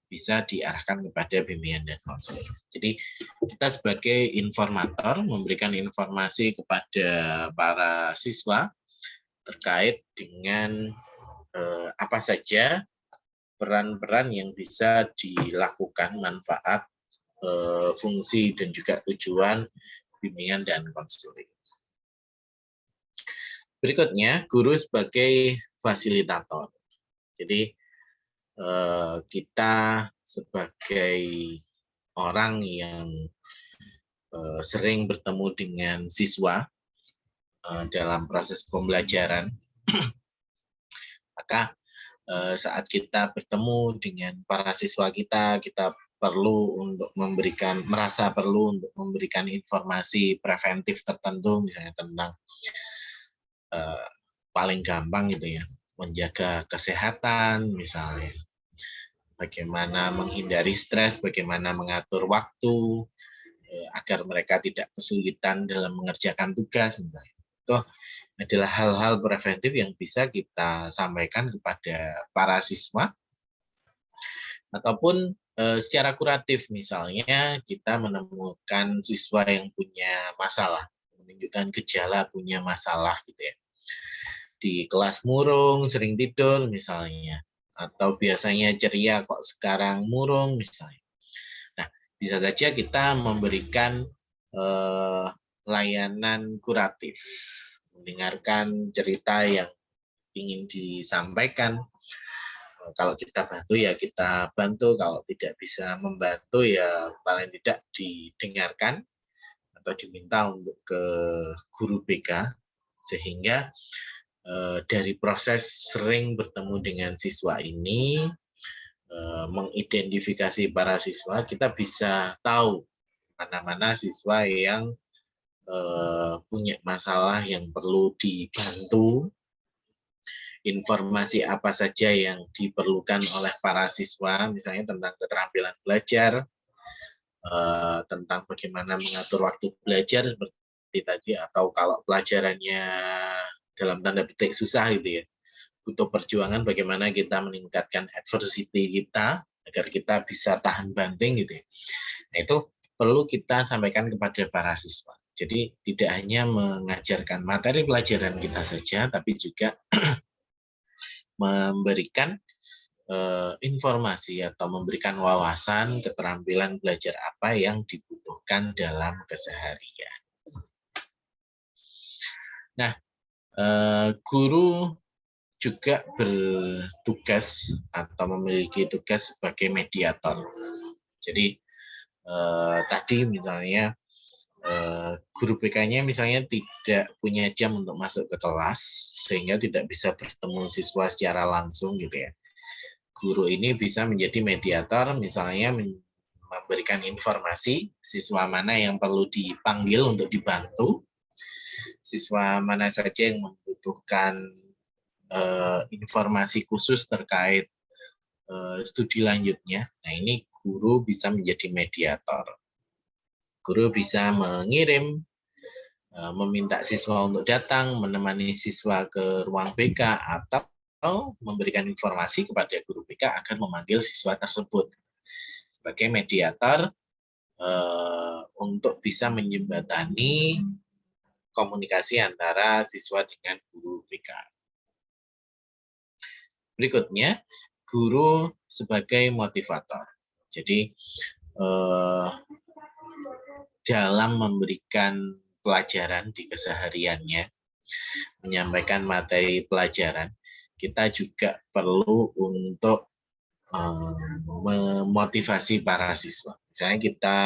bisa diarahkan kepada bimbingan dan konseling. Jadi kita sebagai informator memberikan informasi kepada para siswa terkait dengan apa saja peran-peran yang bisa dilakukan, manfaat, fungsi, dan juga tujuan bimbingan dan konseling. Berikutnya, guru sebagai fasilitator. Jadi, kita sebagai orang yang sering bertemu dengan siswa dalam proses pembelajaran, maka saat kita bertemu dengan para siswa kita perlu untuk merasa perlu untuk memberikan informasi preventif tertentu, misalnya tentang paling gampang gitu ya, menjaga kesehatan misalnya, bagaimana menghindari stres, bagaimana mengatur waktu agar mereka tidak kesulitan dalam mengerjakan tugas misalnya. Itu adalah hal-hal preventif yang bisa kita sampaikan kepada para siswa, ataupun secara kuratif, misalnya kita menemukan siswa yang punya masalah, menunjukkan gejala punya masalah gitu ya. Di kelas murung, sering tidur misalnya, atau biasanya ceria kok sekarang murung misalnya. Nah, bisa saja kita memberikan layanan kuratif, mendengarkan cerita yang ingin disampaikan. Kalau kita bantu ya kita bantu, kalau tidak bisa membantu ya paling tidak didengarkan atau diminta untuk ke guru BK, sehingga dari proses sering bertemu dengan siswa ini, mengidentifikasi para siswa, kita bisa tahu mana-mana siswa yang punya masalah yang perlu dibantu, informasi apa saja yang diperlukan oleh para siswa, misalnya tentang keterampilan belajar, tentang bagaimana mengatur waktu belajar seperti tadi, atau kalau pelajarannya dalam tanda petik susah gitu ya, butuh perjuangan bagaimana kita meningkatkan adversity kita agar kita bisa tahan banting gitu ya. Nah, itu perlu kita sampaikan kepada para siswa. Jadi tidak hanya mengajarkan materi pelajaran kita saja, tapi juga memberikan informasi atau memberikan wawasan keterampilan belajar apa yang dibutuhkan dalam keseharian. Nah, guru juga bertugas atau memiliki tugas sebagai mediator. Jadi tadi misalnya guru BK-nya misalnya tidak punya jam untuk masuk ke kelas sehingga tidak bisa bertemu siswa secara langsung gitu ya. Guru ini bisa menjadi mediator, misalnya memberikan informasi siswa mana yang perlu dipanggil untuk dibantu, siswa mana saja yang membutuhkan informasi khusus terkait studi lanjutnya. Nah, ini guru bisa menjadi mediator. Guru bisa mengirim, meminta siswa untuk datang, menemani siswa ke ruang BK, atau memberikan informasi kepada guru BK agar memanggil siswa tersebut sebagai mediator untuk bisa menjembatani komunikasi antara siswa dengan guru BK. Berikutnya, guru sebagai motivator. Jadi dalam memberikan pelajaran di kesehariannya, menyampaikan materi pelajaran, kita juga perlu untuk memotivasi para siswa. Misalnya kita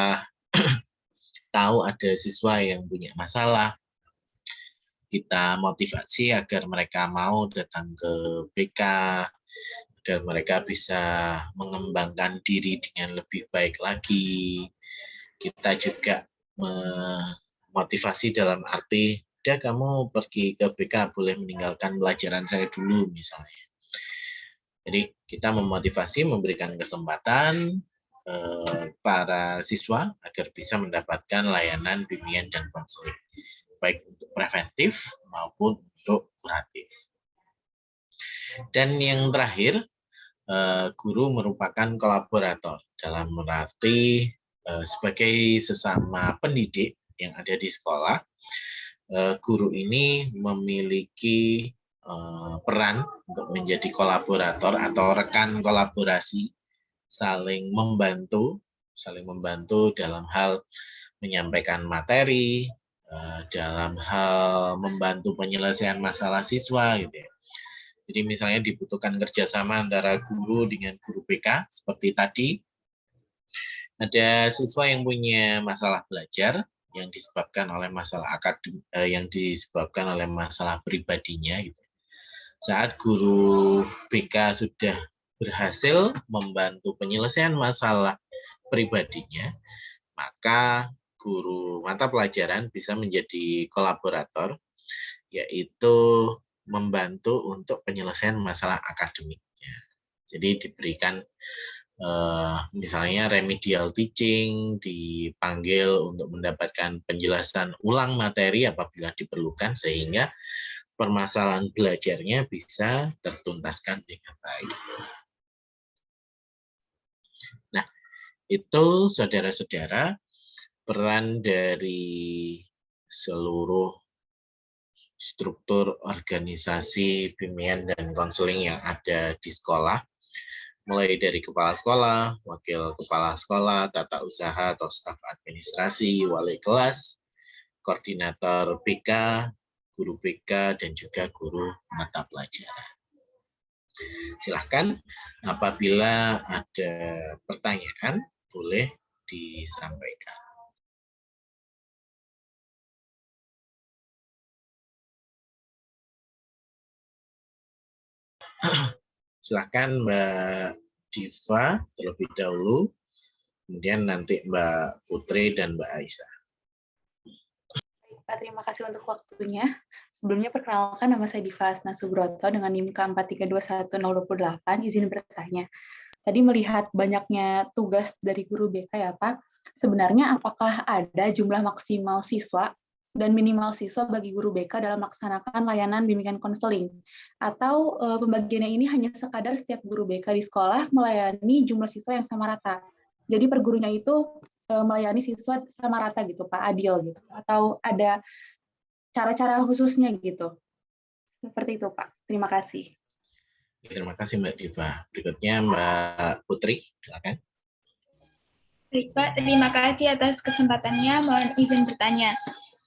tahu ada siswa yang punya masalah, kita motivasi agar mereka mau datang ke BK, agar mereka bisa mengembangkan diri dengan lebih baik lagi. Kita juga memotivasi dalam arti, udah kamu pergi ke BK, boleh meninggalkan pelajaran saya dulu misalnya. Jadi kita memotivasi, memberikan kesempatan para siswa agar bisa mendapatkan layanan bimbingan dan konseling, baik untuk preventif maupun untuk kuratif. Dan yang terakhir, guru merupakan kolaborator dalam arti sebagai sesama pendidik yang ada di sekolah. Guru ini memiliki peran untuk menjadi kolaborator atau rekan kolaborasi, saling membantu dalam hal menyampaikan materi, dalam hal membantu penyelesaian masalah siswa, gitu ya. Jadi misalnya dibutuhkan kerjasama antara guru dengan guru BK, seperti tadi, ada siswa yang punya masalah belajar yang disebabkan oleh masalah pribadinya, gitu. Saat guru BK sudah berhasil membantu penyelesaian masalah pribadinya, maka guru mata pelajaran bisa menjadi kolaborator, yaitu membantu untuk penyelesaian masalah akademiknya. Jadi diberikan misalnya remedial teaching, dipanggil untuk mendapatkan penjelasan ulang materi apabila diperlukan, sehingga permasalahan belajarnya bisa tertuntaskan dengan baik. Nah, itu saudara-saudara, peran dari seluruh struktur organisasi bimbingan dan konseling yang ada di sekolah, mulai dari kepala sekolah, wakil kepala sekolah, tata usaha atau staf administrasi, wali kelas, koordinator BK, guru BK, dan juga guru mata pelajaran. Silahkan apabila ada pertanyaan, boleh disampaikan. Silakan Mbak Diva terlebih dahulu, kemudian nanti Mbak Putri dan Mbak Aisyah. Baik, Pak, terima kasih untuk waktunya. Sebelumnya perkenalkan, nama saya Diva Asna Subroto dengan NIM K43211028, izin bertanya. Tadi melihat banyaknya tugas dari guru BK ya Pak, sebenarnya apakah ada jumlah maksimal siswa dan minimal siswa bagi guru BK dalam melaksanakan layanan bimbingan konseling? Atau pembagiannya ini hanya sekadar setiap guru BK di sekolah melayani jumlah siswa yang sama rata? Jadi per gurunya itu melayani siswa sama rata gitu Pak, adil gitu? Atau ada cara-cara khususnya gitu? Seperti itu Pak, terima kasih. Terima kasih Mbak Diva. Berikutnya Mbak Putri, silakan. Baik Pak, terima kasih atas kesempatannya. Mohon izin bertanya.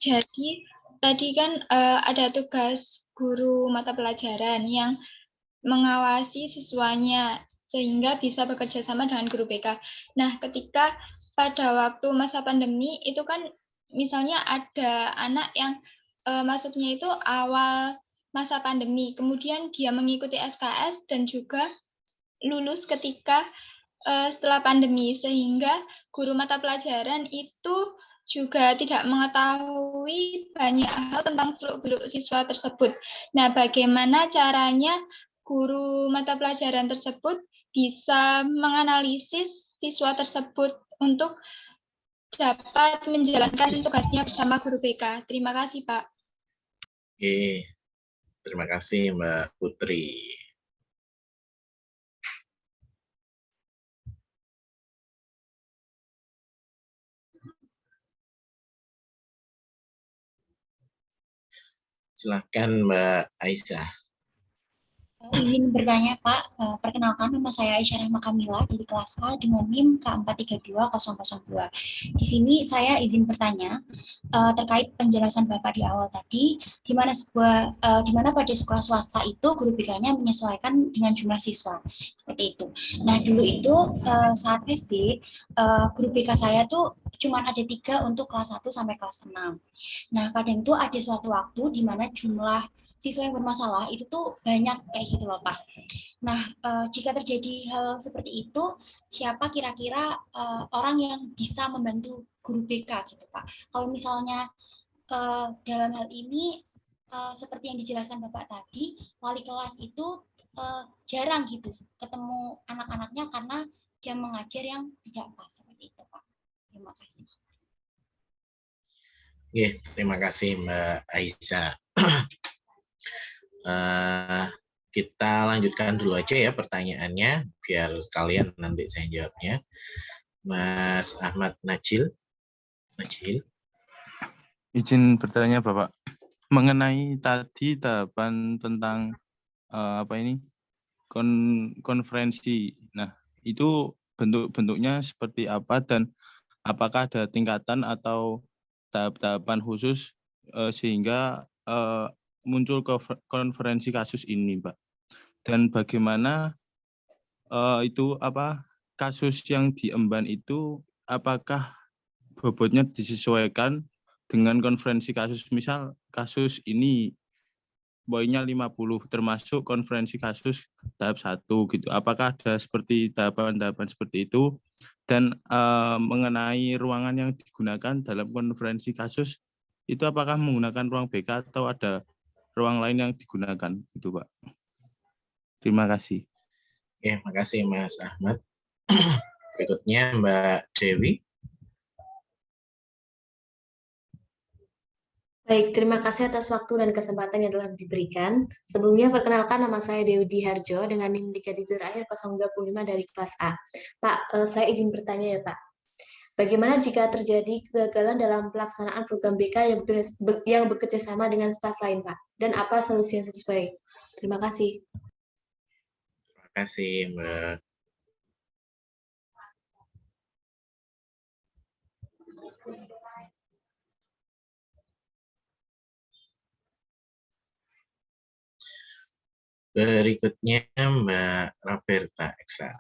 Jadi tadi kan ada tugas guru mata pelajaran yang mengawasi siswanya sehingga bisa bekerja sama dengan guru BK. Nah, ketika pada waktu masa pandemi itu kan misalnya ada anak yang masuknya itu awal masa pandemi, kemudian dia mengikuti SKS dan juga lulus ketika setelah pandemi, sehingga guru mata pelajaran itu juga tidak mengetahui banyak hal tentang seluk-beluk siswa tersebut. Nah, bagaimana caranya guru mata pelajaran tersebut bisa menganalisis siswa tersebut untuk dapat menjalankan tugasnya bersama guru BK? Terima kasih, Pak. Oke, terima kasih Mbak Putri. Silakan Mbak Aisyah. Izin bertanya Pak, perkenalkan nama saya Aisyah Rahma Kamila dari kelas A dengan NIM K432002. Di sini saya izin bertanya terkait penjelasan Bapak di awal tadi, di mana pada sekolah swasta itu guru BK-nya menyesuaikan dengan jumlah siswa, seperti itu. Nah dulu itu saat SD, guru BK saya tuh cuma ada 3 untuk kelas 1 sampai kelas 6. Nah kadang itu ada suatu waktu di mana jumlah siswa yang bermasalah itu tuh banyak kayak gitu loh Pak. Nah, jika terjadi hal seperti itu, siapa kira-kira orang yang bisa membantu guru BK gitu Pak? Kalau misalnya dalam hal ini seperti yang dijelaskan Bapak tadi, wali kelas itu jarang gitu ketemu anak-anaknya karena dia mengajar yang tidak pas seperti itu Pak. Terima kasih. Terima kasih Mbak Aisyah. kita lanjutkan dulu aja ya pertanyaannya, biar sekalian nanti saya jawabnya. Mas Ahmad Najil. Izin bertanya Bapak, mengenai tadi tahapan tentang konferensi. Nah, itu bentuk-bentuknya seperti apa dan apakah ada tingkatan atau tahap-tahapan khusus sehingga muncul konferensi kasus ini, Pak? Dan bagaimana kasus yang diemban itu apakah bobotnya disesuaikan dengan konferensi kasus, misal kasus ini poinnya 50 termasuk konferensi kasus tahap 1 gitu. Apakah ada seperti tahapan-tahapan seperti itu? Dan mengenai ruangan yang digunakan dalam konferensi kasus itu apakah menggunakan ruang BK atau ada ruang lain yang digunakan itu, Pak? Terima kasih. Ya, makasih Mas Ahmad. Berikutnya Mbak Dewi. Baik, terima kasih atas waktu dan kesempatan yang telah diberikan. Sebelumnya, perkenalkan nama saya Dewi Diharjo dengan NIM Brigadir Akhir 025 dari kelas A. Pak, saya izin bertanya ya Pak. Bagaimana jika terjadi kegagalan dalam pelaksanaan program BK yang bekerja sama dengan staf lain, Pak? Dan apa solusi yang sesuai? Terima kasih. Terima kasih, Mbak. Berikutnya Mbak Roberta Eksa.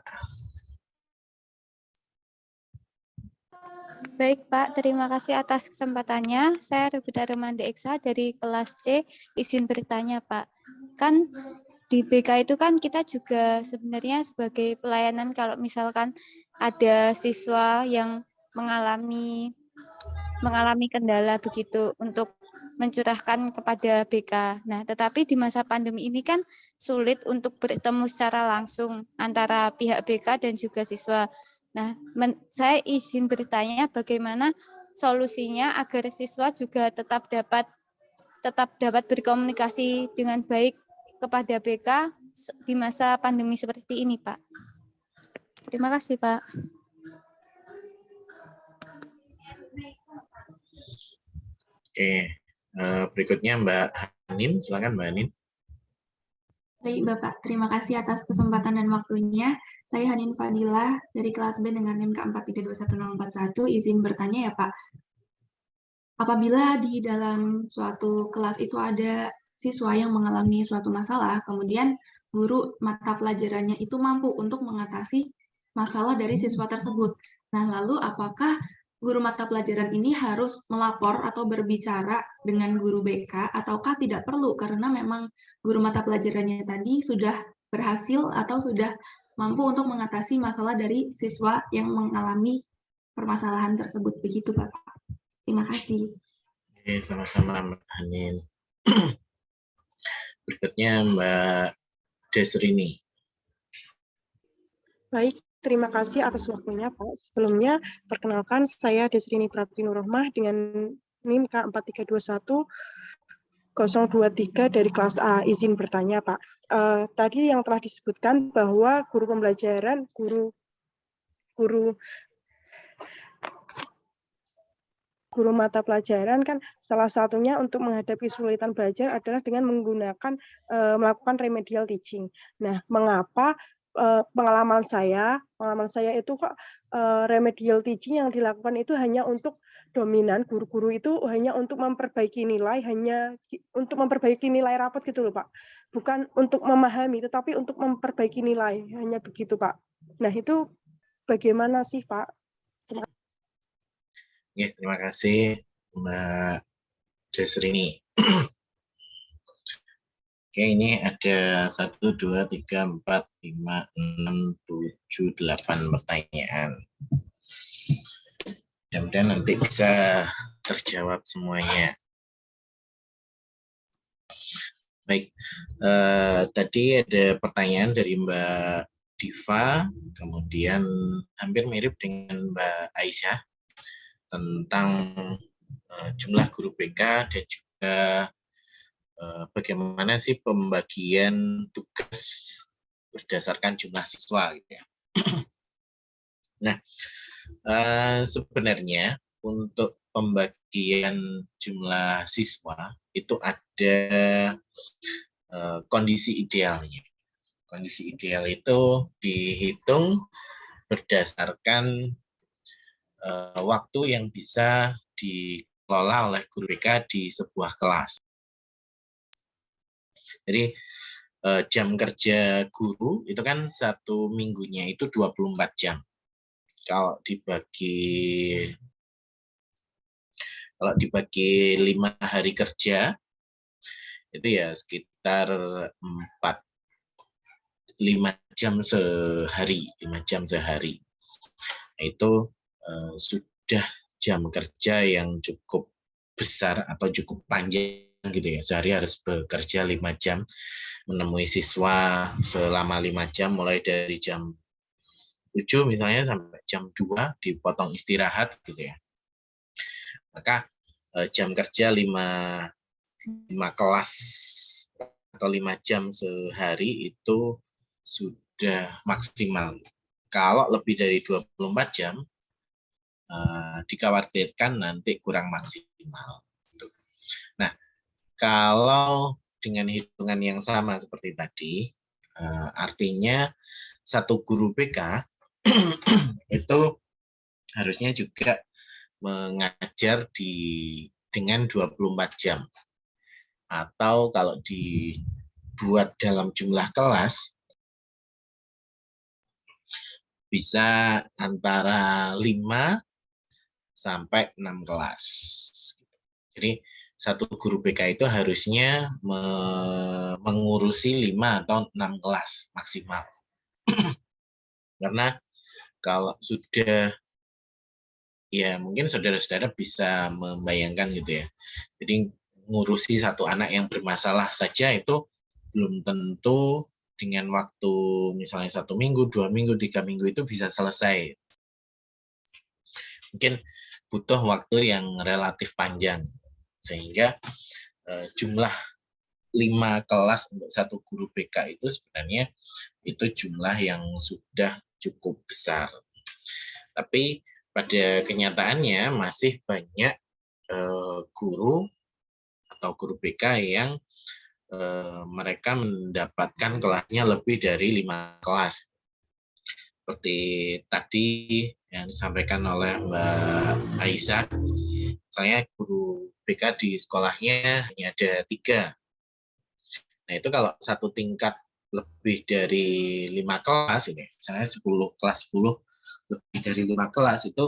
Baik Pak, terima kasih atas kesempatannya. Saya Roberta Romande Eksa dari kelas C. Izin bertanya Pak, kan di BK itu kan kita juga sebenarnya sebagai pelayanan kalau misalkan ada siswa yang mengalami kendala begitu untuk mencurahkan kepada BK. Nah, tetapi di masa pandemi ini kan sulit untuk bertemu secara langsung antara pihak BK dan juga siswa. Nah, saya izin bertanya bagaimana solusinya agar siswa juga tetap dapat berkomunikasi dengan baik kepada BK di masa pandemi seperti ini, Pak. Terima kasih, Pak. Oke, berikutnya Mbak Hanin, silakan Mbak Hanin. Baik Bapak, terima kasih atas kesempatan dan waktunya. Saya Hanin Fadilah dari kelas B dengan NIM K43214041. Izin bertanya ya Pak, apabila di dalam suatu kelas itu ada siswa yang mengalami suatu masalah, kemudian guru mata pelajarannya itu mampu untuk mengatasi masalah dari siswa tersebut. Nah, lalu apakah guru mata pelajaran ini harus melapor atau berbicara dengan guru BK, ataukah tidak perlu karena memang guru mata pelajarannya tadi sudah berhasil atau sudah mampu untuk mengatasi masalah dari siswa yang mengalami permasalahan tersebut. Begitu, Bapak. Terima kasih. Oke, sama-sama Mbak Hanin. Berikutnya Mbak Desrini. Baik, terima kasih atas waktunya, Pak. Sebelumnya, perkenalkan saya Desrini Pratinurohmah dengan NIM K4321-023 dari kelas A. Izin bertanya, Pak. Tadi yang telah disebutkan bahwa guru pembelajaran, guru mata pelajaran kan salah satunya untuk menghadapi kesulitan belajar adalah dengan melakukan remedial teaching. Nah, mengapa pengalaman saya itu kok remedial teaching yang dilakukan itu hanya untuk dominan, guru-guru itu hanya untuk memperbaiki nilai, rapat gitu loh Pak. Bukan untuk memahami, tetapi untuk memperbaiki nilai, hanya begitu Pak. Nah, itu bagaimana sih Pak? Ya, terima kasih Mbak Desrini. Oke, ini ada 1, 2, 3, 4, 5, 6, 7, 8 pertanyaan. Mudah-mudahan nanti bisa terjawab semuanya. Baik, tadi ada pertanyaan dari Mbak Diva, kemudian hampir mirip dengan Mbak Aisyah tentang jumlah guru BK dan juga bagaimana sih pembagian tugas berdasarkan jumlah siswa gitu ya. Nah, sebenarnya untuk pembagian jumlah siswa itu ada kondisi idealnya. Kondisi ideal itu dihitung berdasarkan waktu yang bisa dikelola oleh guru BK di sebuah kelas. Jadi jam kerja guru itu kan satu minggunya itu 24 jam. Kalau dibagi 5 hari kerja itu ya sekitar 5 jam sehari. Nah, itu sudah jam kerja yang cukup besar atau cukup panjang gitu ya. Sehari harus bekerja 5 jam, menemui siswa selama 5 jam, mulai dari jam 7 misalnya sampai jam 2, dipotong istirahat gitu ya. Maka jam kerja 5 kelas atau 5 jam sehari itu sudah maksimal. Kalau lebih dari 24 jam, dikhawatirkan nanti kurang maksimal. Nah, kalau dengan hitungan yang sama seperti tadi, artinya satu guru BK itu harusnya juga mengajar dengan 24 jam. Atau kalau dibuat dalam jumlah kelas, bisa antara 5 sampai 6 kelas. Jadi satu guru BK itu harusnya mengurusi 5 atau 6 kelas maksimal. Karena kalau sudah, ya mungkin saudara-saudara bisa membayangkan gitu ya. Jadi ngurusi satu anak yang bermasalah saja itu belum tentu dengan waktu misalnya 1 minggu, 2 minggu, 3 minggu itu bisa selesai. Mungkin butuh waktu yang relatif panjang. Sehingga jumlah 5 kelas untuk satu guru BK itu sebenarnya itu jumlah yang sudah cukup besar. Tapi pada kenyataannya masih banyak guru atau guru BK yang mereka mendapatkan kelasnya lebih dari 5 kelas. Seperti tadi yang disampaikan oleh Mbak Aisyah, misalnya guru BK di sekolahnya hanya ada 3. Nah, itu kalau satu tingkat lebih dari 5 kelas, ini misalnya 10 kelas 10, lebih dari 5 kelas, itu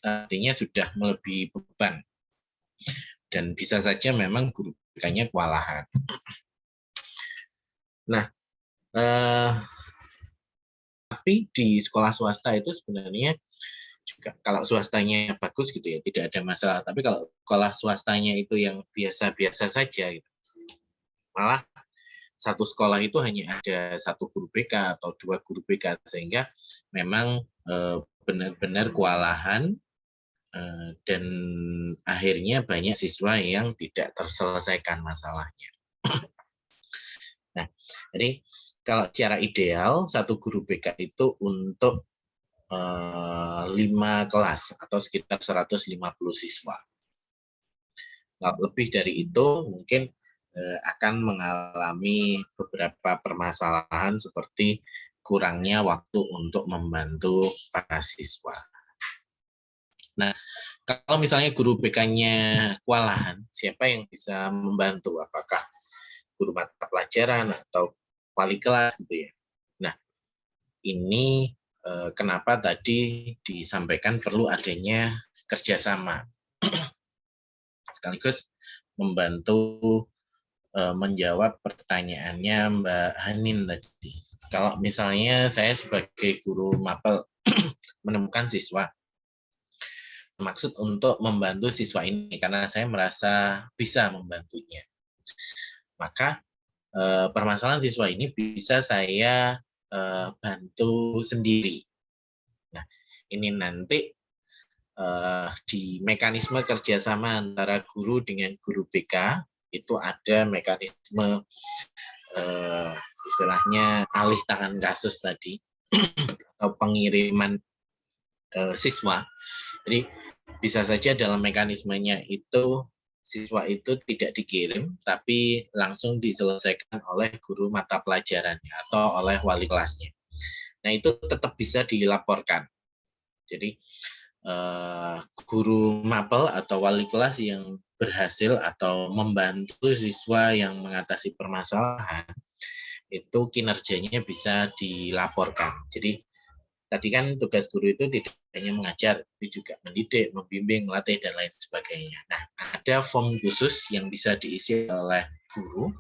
artinya sudah melebihi beban. Dan bisa saja memang guru BK-nya kewalahan. Nah, tapi di sekolah swasta itu sebenarnya juga kalau swastanya bagus gitu ya, tidak ada masalah. Tapi kalau sekolah swastanya itu yang biasa-biasa saja, gitu, malah satu sekolah itu hanya ada 1 guru BK atau 2 guru BK, sehingga memang benar-benar kewalahan dan akhirnya banyak siswa yang tidak terselesaikan masalahnya. Nah, jadi kalau secara ideal satu guru BK itu untuk 5 kelas atau sekitar 150 siswa. Nah, lebih dari itu mungkin akan mengalami beberapa permasalahan seperti kurangnya waktu untuk membantu para siswa. Nah, kalau misalnya guru BK-nya kewalahan, siapa yang bisa membantu? Apakah guru mata pelajaran atau wali kelas gitu ya? Nah, ini kenapa tadi disampaikan perlu adanya kerjasama. Sekaligus membantu menjawab pertanyaannya Mbak Hanin tadi. Kalau misalnya saya sebagai guru mapel menemukan siswa, maksud untuk membantu siswa ini karena saya merasa bisa membantunya, maka permasalahan siswa ini bisa saya bantu sendiri. Nah, ini nanti di mekanisme kerjasama antara guru dengan guru BK itu ada mekanisme istilahnya alih tangan kasus tadi atau pengiriman siswa. Jadi bisa saja dalam mekanismenya itu siswa itu tidak dikirim, tapi langsung diselesaikan oleh guru mata pelajarannya atau oleh wali kelasnya. Nah, itu tetap bisa dilaporkan. Jadi, guru mapel atau wali kelas yang berhasil atau membantu siswa yang mengatasi permasalahan, itu kinerjanya bisa dilaporkan. Jadi, tadi kan tugas guru itu tidak hanya mengajar, tapi juga mendidik, membimbing, melatih, dan lain sebagainya. Nah, ada form khusus yang bisa diisi oleh guru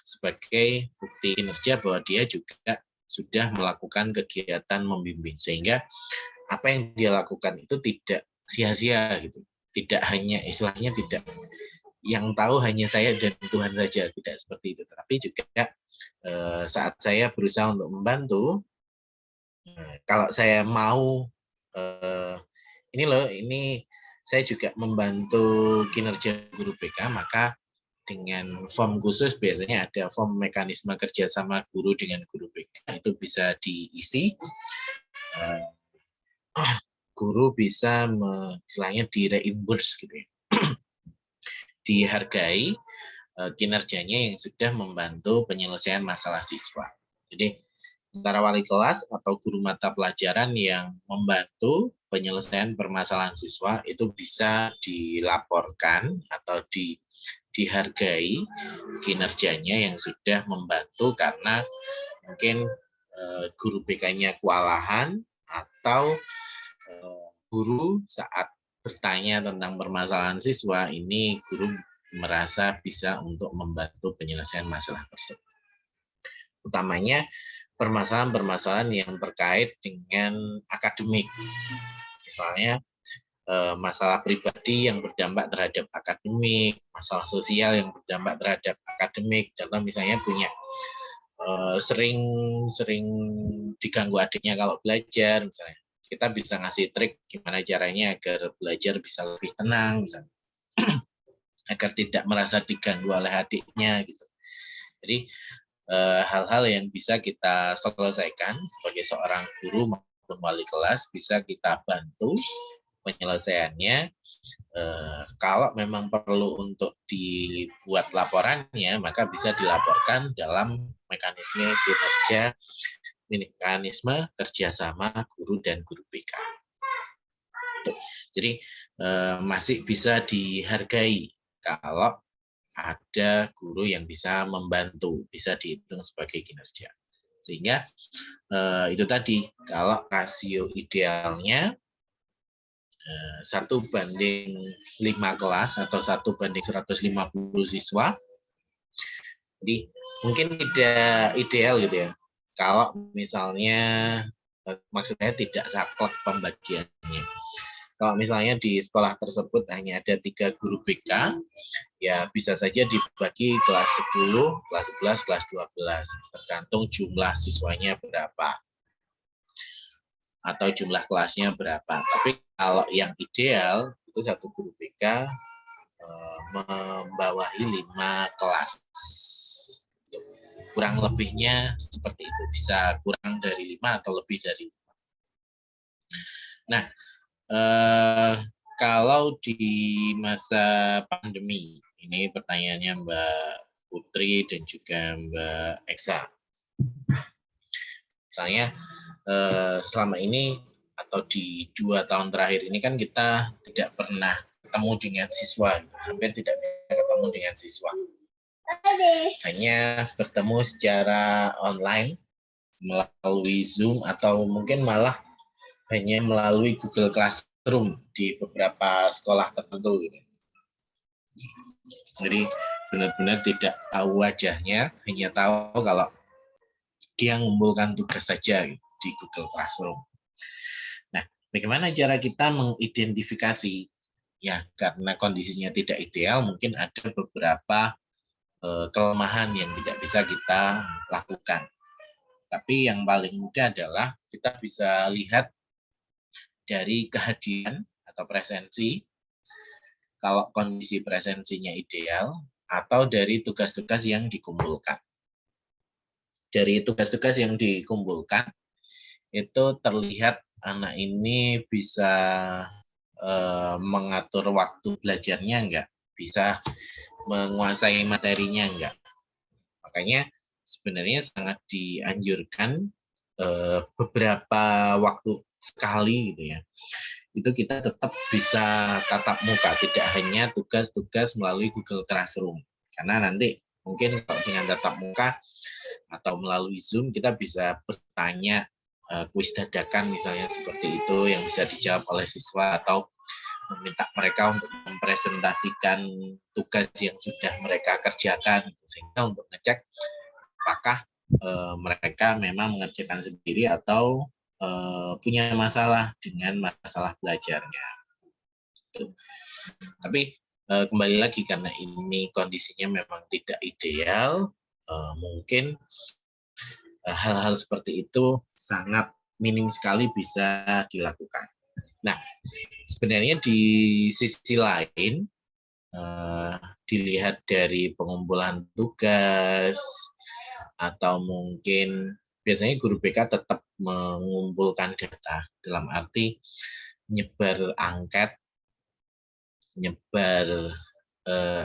sebagai bukti kinerja bahwa dia juga sudah melakukan kegiatan membimbing. Sehingga apa yang dia lakukan itu tidak sia-sia gitu. Tidak hanya istilahnya tidak yang tahu hanya saya dan Tuhan saja, tidak seperti itu. Tapi juga saat saya berusaha untuk membantu, kalau saya mau ini saya juga membantu kinerja guru BK, maka dengan form khusus biasanya ada form mekanisme kerjasama guru dengan guru BK, itu bisa diisi. Guru bisa istilahnya di-reimburse gitu ya. Dihargai kinerjanya yang sudah membantu penyelesaian masalah siswa. Jadi antara wali kelas atau guru mata pelajaran yang membantu penyelesaian permasalahan siswa itu bisa dilaporkan atau dihargai kinerjanya yang sudah membantu karena mungkin guru BK-nya kewalahan atau guru saat bertanya tentang permasalahan siswa ini guru merasa bisa untuk membantu penyelesaian masalah tersebut. Utamanya permasalahan-permasalahan yang terkait dengan akademik. Misalnya masalah pribadi yang berdampak terhadap akademik, masalah sosial yang berdampak terhadap akademik. Contoh misalnya punya sering diganggu adiknya kalau belajar misalnya. Kita bisa ngasih trik gimana caranya agar belajar bisa lebih tenang misalnya. Agar tidak merasa diganggu oleh adiknya gitu. Jadi hal-hal yang bisa kita selesaikan sebagai seorang guru maupun wali kelas bisa kita bantu penyelesaiannya. Kalau memang perlu untuk dibuat laporannya, maka bisa dilaporkan dalam mekanisme kinerja, mekanisme kerjasama guru dan guru BK. Jadi masih bisa dihargai kalau ada guru yang bisa membantu, bisa dihitung sebagai kinerja. Sehingga itu tadi, kalau rasio idealnya 1:5 kelas atau 1:150 siswa. Jadi mungkin tidak ideal gitu ya. Kalau misalnya maksudnya tidak saklek pembagiannya. Kalau misalnya di sekolah tersebut hanya ada 3 guru BK, ya bisa saja dibagi kelas 10, kelas 11, kelas 12, tergantung jumlah siswanya berapa atau jumlah kelasnya berapa. Tapi kalau yang ideal itu 1 guru BK membawahi 5 kelas. Kurang lebihnya seperti itu, bisa kurang dari 5 atau lebih dari 5. Nah, kalau di masa pandemi, ini pertanyaannya Mbak Putri dan juga Mbak Eksa. Misalnya selama ini atau di 2 tahun terakhir ini kan kita tidak pernah ketemu dengan siswa, hampir tidak ketemu dengan siswa. Hanya bertemu secara online melalui Zoom atau mungkin malah hanya melalui Google Classroom di beberapa sekolah tertentu. Jadi benar-benar tidak tahu wajahnya, hanya tahu kalau dia mengumpulkan tugas saja di Google Classroom. Nah, bagaimana cara kita mengidentifikasi? Ya, karena kondisinya tidak ideal, mungkin ada beberapa kelemahan yang tidak bisa kita lakukan. Tapi yang paling mudah adalah kita bisa lihat dari kehadiran atau presensi. Kalau kondisi presensinya ideal, atau dari tugas-tugas yang dikumpulkan. Dari tugas-tugas yang dikumpulkan, itu terlihat anak ini bisa mengatur waktu belajarnya enggak, bisa menguasai materinya enggak. Makanya sebenarnya sangat dianjurkan beberapa waktu sekali gitu ya. Itu kita tetap bisa tatap muka, tidak hanya tugas-tugas melalui Google Classroom. Karena nanti mungkin kalau dengan tatap muka atau melalui Zoom kita bisa bertanya kuis dadakan misalnya seperti itu yang bisa dijawab oleh siswa, atau meminta mereka untuk mempresentasikan tugas yang sudah mereka kerjakan, sehingga untuk ngecek apakah mereka memang mengerjakan sendiri atau punya masalah dengan masalah belajarnya. Tapi kembali lagi, karena ini kondisinya memang tidak ideal, mungkin hal-hal seperti itu sangat minim sekali bisa dilakukan. Nah, sebenarnya di sisi lain, dilihat dari pengumpulan tugas, atau mungkin biasanya guru BK tetap mengumpulkan data, dalam arti nyebar angket,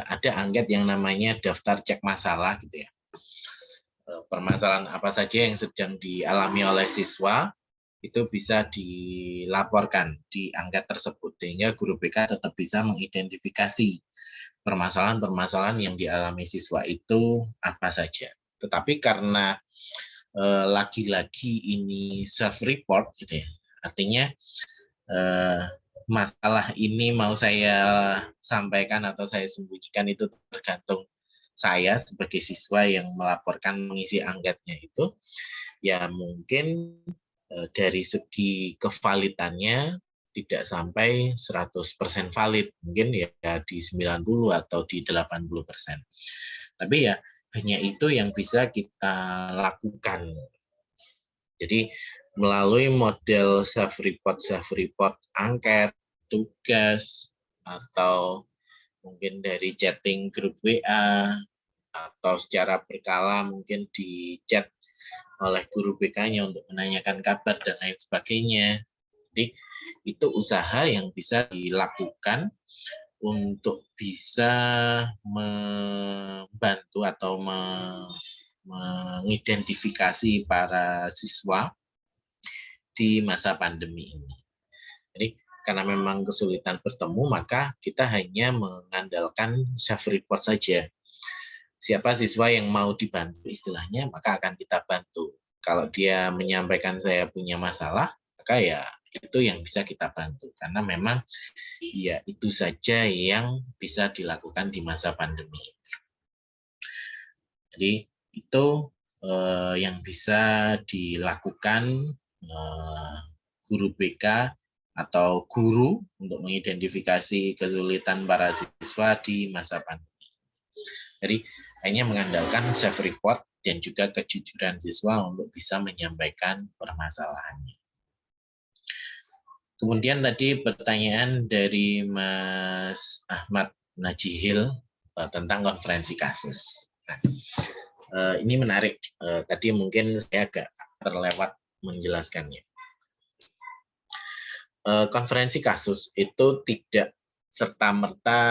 ada angket yang namanya daftar cek masalah gitu ya. Permasalahan apa saja yang sedang dialami oleh siswa itu bisa dilaporkan di angket tersebut, sehingga guru BK tetap bisa mengidentifikasi permasalahan-permasalahan yang dialami siswa itu apa saja. Tetapi karena lagi-lagi ini self-report gitu ya, artinya masalah ini mau saya sampaikan atau saya sembunyikan itu tergantung saya sebagai siswa yang melaporkan mengisi angketnya itu, ya mungkin dari segi kevalidannya tidak sampai 100% valid, mungkin ya di 90 atau di 80%. Tapi ya hanya itu yang bisa kita lakukan. Jadi melalui model self-report angket, tugas, atau mungkin dari chatting grup WA, atau secara berkala mungkin di chat oleh guru BK-nya untuk menanyakan kabar dan lain sebagainya. Jadi itu usaha yang bisa dilakukan untuk bisa membantu atau mengidentifikasi para siswa di masa pandemi ini. Jadi karena memang kesulitan bertemu, maka kita hanya mengandalkan self-report saja. Siapa siswa yang mau dibantu istilahnya, maka akan kita bantu. Kalau dia menyampaikan saya punya masalah, maka ya itu yang bisa kita bantu. Karena memang ya itu saja yang bisa dilakukan di masa pandemi. Jadi itu yang bisa dilakukan guru BK atau guru untuk mengidentifikasi kesulitan para siswa di masa pandemi. Jadi hanya mengandalkan self-report dan juga kejujuran siswa untuk bisa menyampaikan permasalahannya. Kemudian tadi pertanyaan dari Mas Ahmad Najihil tentang konferensi kasus. Nah, ini menarik. Tadi mungkin saya agak terlewat menjelaskannya. Konferensi kasus itu tidak serta-merta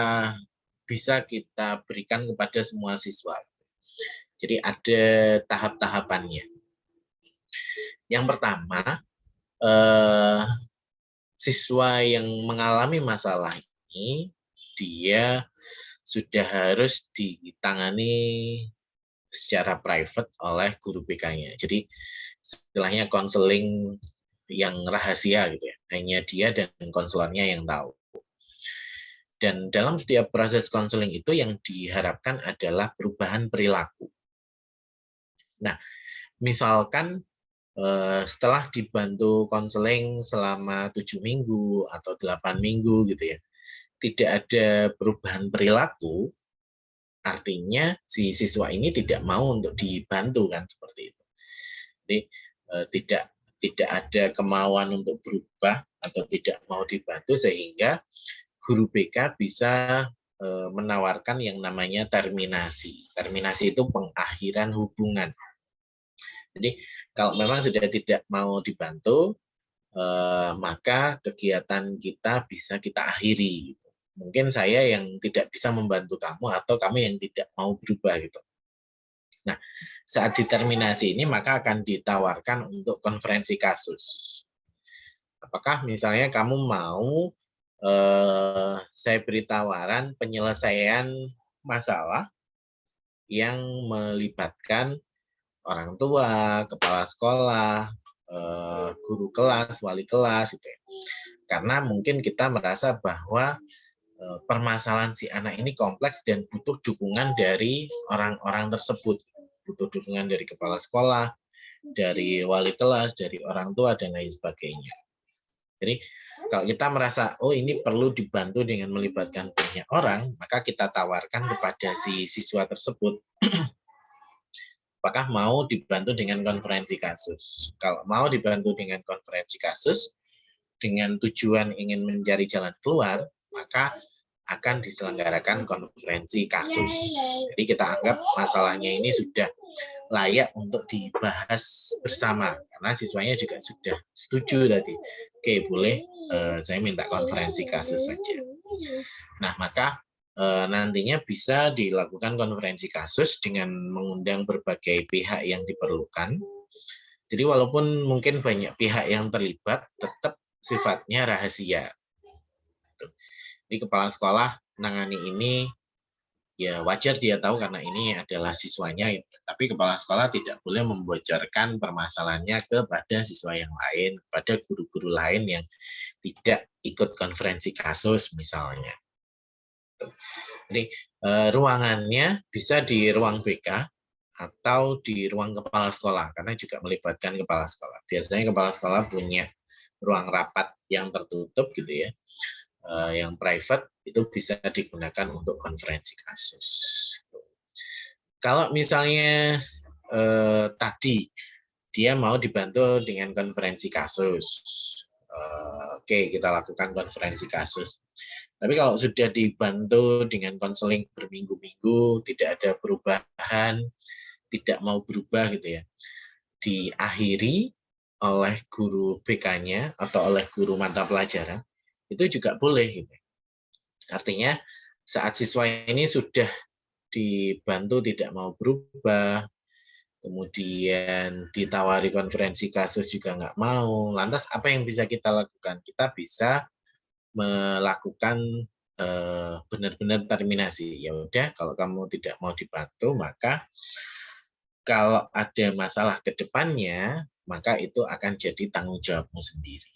bisa kita berikan kepada semua siswa. Jadi ada tahap-tahapannya. Yang pertama, siswa yang mengalami masalah ini, dia sudah harus ditangani secara private oleh guru BK-nya. Jadi istilahnya konseling yang rahasia gitu ya, hanya dia dan konselornya yang tahu. Dan dalam setiap proses konseling itu yang diharapkan adalah perubahan perilaku. Nah, misalkan setelah dibantu konseling selama 7 minggu atau 8 minggu gitu ya, tidak ada perubahan perilaku, artinya si siswa ini tidak mau untuk dibantu kan, seperti itu. Jadi tidak ada kemauan untuk berubah atau tidak mau dibantu, sehingga guru BK bisa menawarkan yang namanya terminasi. Terminasi itu pengakhiran hubungan. Jadi kalau memang sudah tidak mau dibantu, maka kegiatan kita bisa kita akhiri. Mungkin saya yang tidak bisa membantu kamu atau kamu yang tidak mau berubah gitu. Nah, saat diterminasi ini maka akan ditawarkan untuk konferensi kasus. Apakah misalnya kamu mau saya beri tawaran penyelesaian masalah yang melibatkan orang tua, kepala sekolah, guru kelas, wali kelas, gitu ya. Karena mungkin kita merasa bahwa permasalahan si anak ini kompleks dan butuh dukungan dari orang-orang tersebut, butuh dukungan dari kepala sekolah, dari wali kelas, dari orang tua dan lain sebagainya. Jadi kalau kita merasa oh ini perlu dibantu dengan melibatkan banyak orang, maka kita tawarkan kepada si siswa tersebut apakah mau dibantu dengan konferensi kasus. Kalau mau dibantu dengan konferensi kasus, dengan tujuan ingin mencari jalan keluar, maka akan diselenggarakan konferensi kasus. Jadi kita anggap masalahnya ini sudah layak untuk dibahas bersama, karena siswanya juga sudah setuju tadi. Oke, boleh saya minta konferensi kasus saja. Nah, maka nantinya bisa dilakukan konferensi kasus dengan mengundang berbagai pihak yang diperlukan. Jadi walaupun mungkin banyak pihak yang terlibat, tetap sifatnya rahasia. Jadi kepala sekolah menangani ini, ya wajar dia tahu karena ini adalah siswanya. Tapi kepala sekolah tidak boleh membocorkan permasalahannya kepada siswa yang lain, kepada guru-guru lain yang tidak ikut konferensi kasus misalnya. Jadi ruangannya bisa di ruang BK atau di ruang kepala sekolah karena juga melibatkan kepala sekolah. Biasanya kepala sekolah punya ruang rapat yang tertutup gitu ya, yang private itu bisa digunakan untuk konferensi kasus. Kalau misalnya tadi dia mau dibantu dengan konferensi kasus, oke, kita lakukan konferensi kasus. Tapi kalau sudah dibantu dengan konseling berminggu-minggu, tidak ada perubahan, tidak mau berubah gitu ya, diakhiri oleh guru BK-nya atau oleh guru mata pelajaran, itu juga boleh. Gitu. Artinya saat siswa ini sudah dibantu tidak mau berubah, kemudian ditawari konferensi kasus juga nggak mau, lantas apa yang bisa kita lakukan? Kita bisa melakukan benar-benar terminasi. Ya udah, kalau kamu tidak mau dibantu, maka kalau ada masalah ke depannya, maka itu akan jadi tanggung jawabmu sendiri.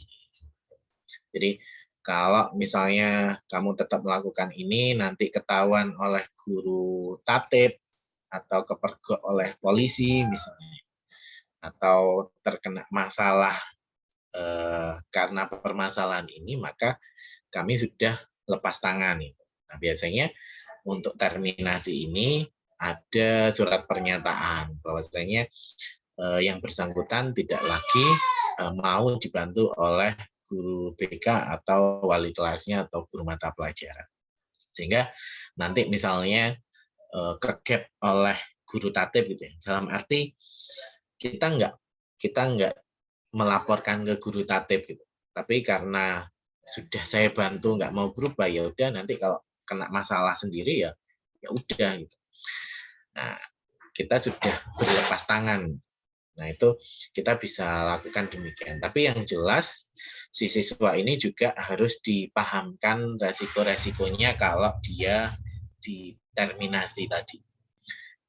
Jadi kalau misalnya kamu tetap melakukan ini, nanti ketahuan oleh guru tatib atau kepergok oleh polisi misalnya, atau terkena masalah karena permasalahan ini, maka kami sudah lepas tangan. Nah, biasanya untuk terminasi ini ada surat pernyataan bahwasanya yang bersangkutan tidak lagi mau dibantu oleh guru BK atau wali kelasnya atau guru mata pelajaran. Sehingga nanti misalnya kegap oleh guru tatib gitu ya. Dalam arti kita nggak melaporkan ke guru tatib gitu. Tapi karena sudah saya bantu nggak mau berubah, ya udah nanti kalau kena masalah sendiri ya udah gitu. Nah, kita sudah berlepas tangan. Nah, itu kita bisa lakukan demikian. Tapi yang jelas si siswa ini juga harus dipahamkan resiko-resikonya kalau dia diterminasi tadi.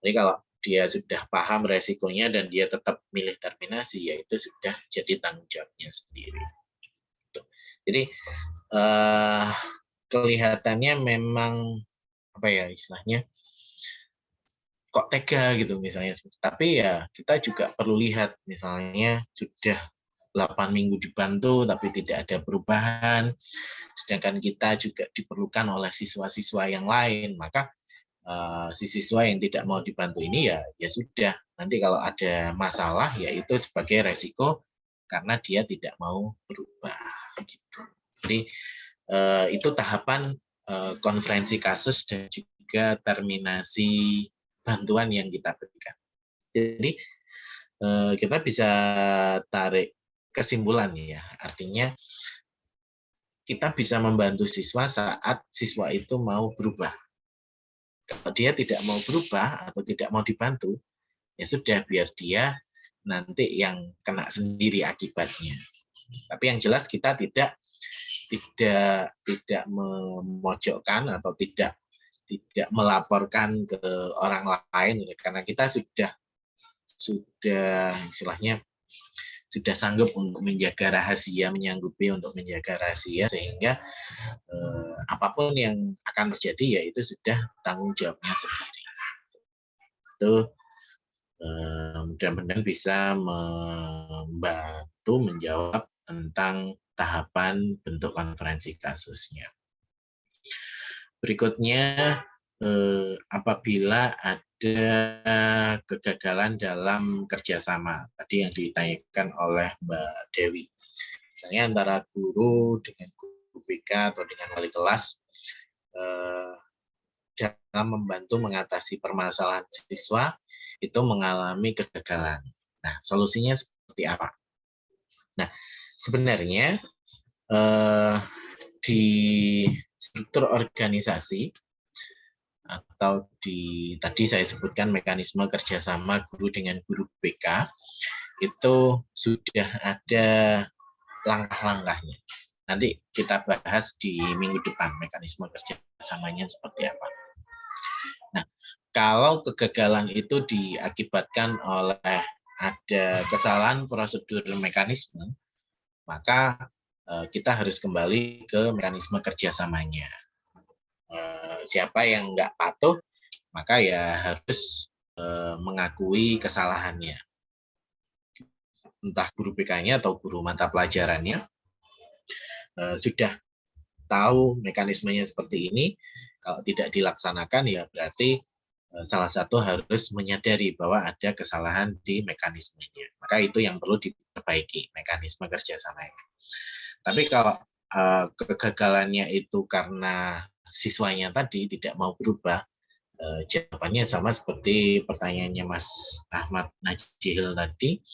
Jadi kalau dia sudah paham resikonya dan dia tetap milih terminasi, ya itu sudah jadi tanggung jawabnya sendiri. Jadi kelihatannya memang apa ya istilahnya kok tega gitu misalnya. Tapi ya kita juga perlu lihat misalnya sudah 8 minggu dibantu tapi tidak ada perubahan, sedangkan kita juga diperlukan oleh siswa-siswa yang lain, maka si siswa yang tidak mau dibantu ini ya sudah, nanti kalau ada masalah ya itu sebagai resiko karena dia tidak mau berubah gitu. Jadi itu tahapan konferensi kasus dan juga terminasi bantuan yang kita berikan. Jadi kita bisa tarik kesimpulan ya, artinya kita bisa membantu siswa saat siswa itu mau berubah. Kalau dia tidak mau berubah atau tidak mau dibantu, ya sudah, biar dia nanti yang kena sendiri akibatnya. Tapi yang jelas kita tidak memojokkan atau tidak melaporkan ke orang lain, karena kita sudah istilahnya sudah sanggup untuk menjaga rahasia, menyanggupi untuk menjaga rahasia, sehingga apapun yang akan terjadi ya itu sudah tanggung jawabnya sendiri. Itu mudah-mudahan bisa membantu menjawab tentang tahapan bentuk konferensi kasusnya. Berikutnya, apabila ada kegagalan dalam kerjasama, tadi yang ditanyakan oleh Mbak Dewi, misalnya antara guru dengan guru BK atau dengan wali kelas, dalam membantu mengatasi permasalahan siswa itu mengalami kegagalan. Nah, solusinya seperti apa? Nah, sebenarnya di struktur organisasi atau tadi saya sebutkan mekanisme kerjasama guru dengan guru BK, itu sudah ada langkah-langkahnya. Nanti kita bahas di minggu depan mekanisme kerjasamanya seperti apa. Nah, kalau kegagalan itu diakibatkan oleh ada kesalahan prosedur mekanisme, maka kita harus kembali ke mekanisme kerjasamanya. Siapa yang nggak patuh, maka ya harus mengakui kesalahannya. Entah guru BK-nya atau guru mata pelajarannya sudah tahu mekanismenya seperti ini. Kalau tidak dilaksanakan ya berarti salah satu harus menyadari bahwa ada kesalahan di mekanismenya. Maka itu yang perlu diperbaiki, mekanisme kerjasamanya. Tapi kalau kegagalannya itu karena siswanya tadi tidak mau berubah, jawabannya sama seperti pertanyaannya Mas Ahmad Najihil tadi.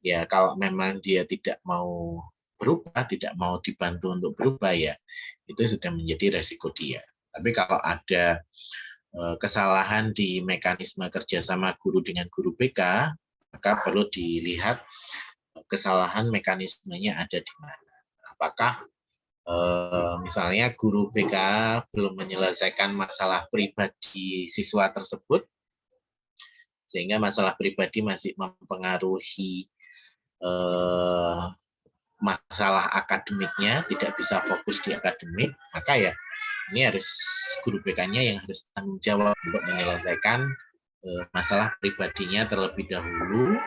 Ya kalau memang dia tidak mau berubah, tidak mau dibantu untuk berubah, ya itu sudah menjadi resiko dia. Tapi kalau ada kesalahan di mekanisme kerjasama guru dengan guru BK, maka perlu dilihat kesalahan mekanismenya ada di mana. Apakah misalnya guru BK belum menyelesaikan masalah pribadi siswa tersebut, sehingga masalah pribadi masih mempengaruhi masalah akademiknya, tidak bisa fokus di akademik, maka ya ini harus guru BK-nya yang harus tanggung jawab untuk menyelesaikan masalah pribadinya terlebih dahulu,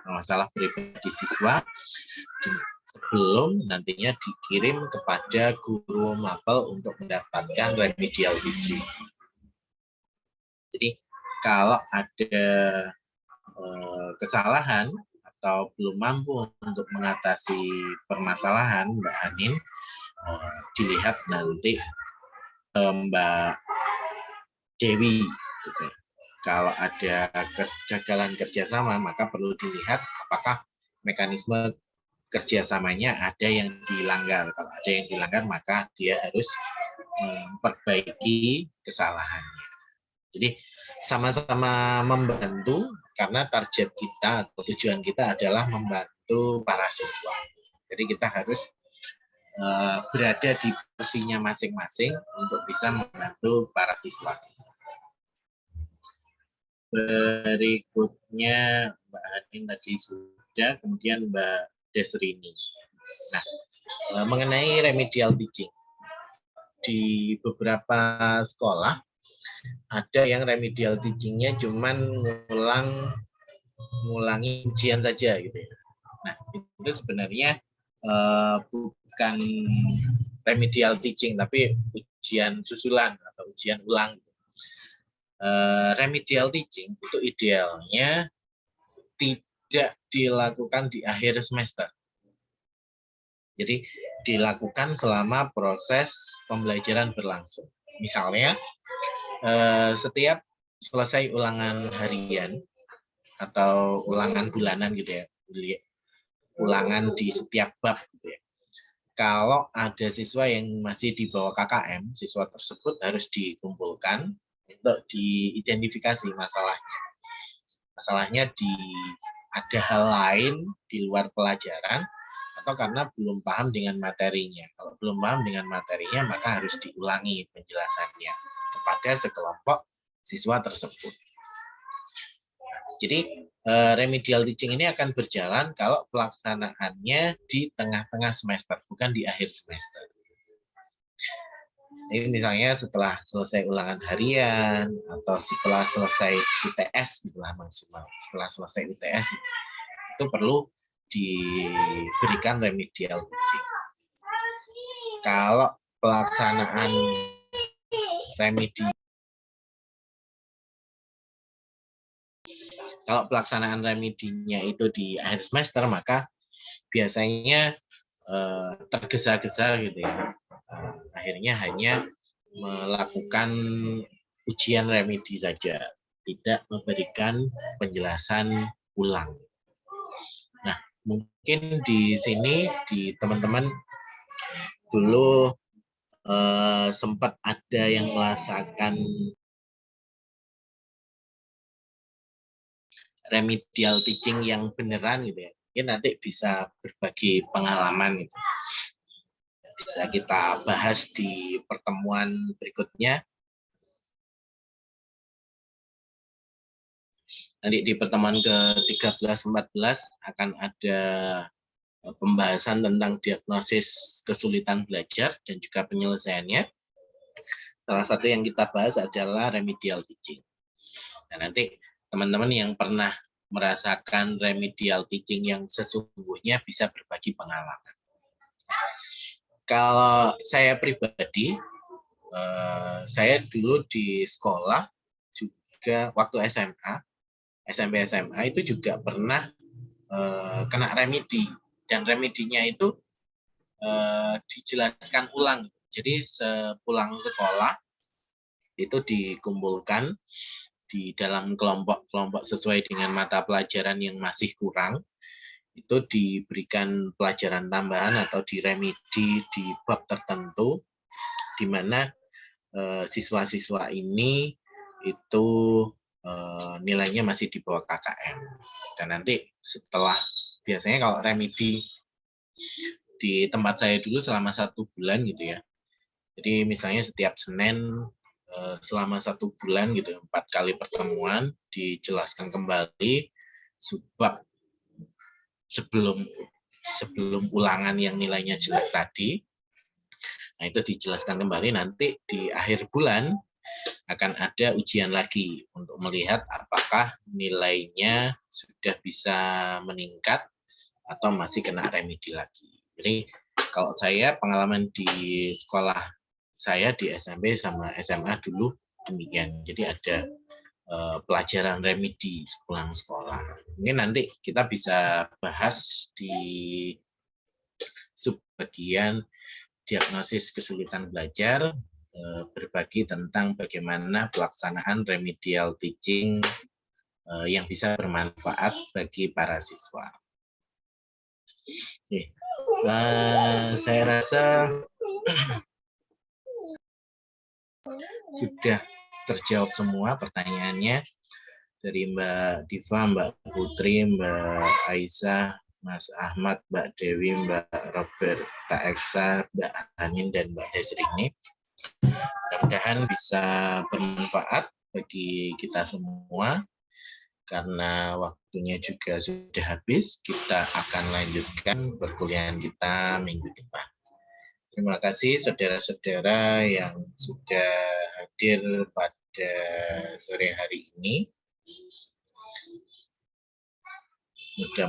masalah pribadi siswa, sebelum nantinya dikirim kepada guru mapel untuk mendapatkan remedial teaching. Jadi kalau ada kesalahan atau belum mampu untuk mengatasi permasalahan, Mbak Anin, dilihat nanti Mbak Dewi. Kalau ada kegagalan kerjasama, maka perlu dilihat apakah mekanisme kerjasamanya ada yang dilanggar. Kalau ada yang dilanggar, maka dia harus memperbaiki kesalahannya. Jadi sama-sama membantu, karena target kita atau tujuan kita adalah membantu para siswa. Jadi kita harus berada di posisinya masing-masing untuk bisa membantu para siswa. Berikutnya Mbak Hanin tadi sudah, kemudian Mbak Desrini. Nah, mengenai remedial teaching, di beberapa sekolah ada yang remedial teaching-nya cuman ngulangi ujian saja gitu ya. Nah, itu sebenarnya bukan remedial teaching, tapi ujian susulan atau ujian ulang. Remedial teaching itu idealnya tidak dilakukan di akhir semester. Jadi dilakukan selama proses pembelajaran berlangsung. Misalnya, setiap selesai ulangan harian atau ulangan bulanan gitu ya, ulangan di setiap bab gitu ya. Kalau ada siswa yang masih di bawah KKM, siswa tersebut harus dikumpulkan untuk diidentifikasi masalahnya. Masalahnya ada hal lain di luar pelajaran atau karena belum paham dengan materinya. Kalau belum paham dengan materinya, maka harus diulangi penjelasannya kepada sekelompok siswa tersebut. Jadi remedial teaching ini akan berjalan kalau pelaksanaannya di tengah-tengah semester, bukan di akhir semester. Ini misalnya setelah selesai ulangan harian atau setelah selesai UTS itulah maksimal. Setelah selesai UTS itu perlu diberikan remedial teaching. Kalau pelaksanaan remedinya itu di akhir semester, maka biasanya tergesa-gesa gitu ya. Akhirnya hanya melakukan ujian remedi saja, tidak memberikan penjelasan ulang. Nah, mungkin di sini di teman-teman dulu sempat ada yang merasakan remedial teaching yang beneran gitu ya. Mungkin nanti bisa berbagi pengalaman gitu. Bisa kita bahas di pertemuan berikutnya. Nanti di pertemuan ke-13-14 akan ada pembahasan tentang diagnosis kesulitan belajar dan juga penyelesaiannya. Salah satu yang kita bahas adalah remedial teaching. Nah, nanti teman-teman yang pernah merasakan remedial teaching yang sesungguhnya bisa berbagi pengalaman. Kalau saya pribadi, saya dulu di sekolah juga waktu SMP SMA itu juga pernah kena remedi, dan remedinya itu dijelaskan ulang. Jadi sepulang sekolah itu dikumpulkan di dalam kelompok-kelompok sesuai dengan mata pelajaran yang masih kurang. Itu diberikan pelajaran tambahan atau diremedi di bab tertentu, di mana siswa-siswa ini itu nilainya masih di bawah KKM. Dan nanti setelah, biasanya kalau remedi di tempat saya dulu selama 1 bulan gitu ya. Jadi misalnya setiap Senin selama 1 bulan gitu, 4 kali pertemuan dijelaskan kembali subbab sebelum ulangan yang nilainya jelek tadi. Nah, itu dijelaskan kembali. Nanti di akhir bulan akan ada ujian lagi untuk melihat apakah nilainya sudah bisa meningkat atau masih kena remedi lagi. Jadi kalau saya pengalaman di sekolah saya di SMP sama SMA dulu demikian. Jadi ada pelajaran remedi sepulang sekolah. Mungkin nanti kita bisa bahas di subbagian diagnosis kesulitan belajar, berbagi tentang bagaimana pelaksanaan remedial teaching yang bisa bermanfaat bagi para siswa. Oke. Saya rasa sudah terjawab semua pertanyaannya dari Mbak Diva, Mbak Putri, Mbak Aisyah, Mas Ahmad, Mbak Dewi, Mbak Roberta Eksa, Mbak Hanin, dan Mbak Desri ini. Mudah-mudahan bisa bermanfaat bagi kita semua. Karena waktunya juga sudah habis, kita akan lanjutkan perkuliahan kita minggu depan. Terima kasih saudara-saudara yang sudah hadir pada sore hari ini. Mudah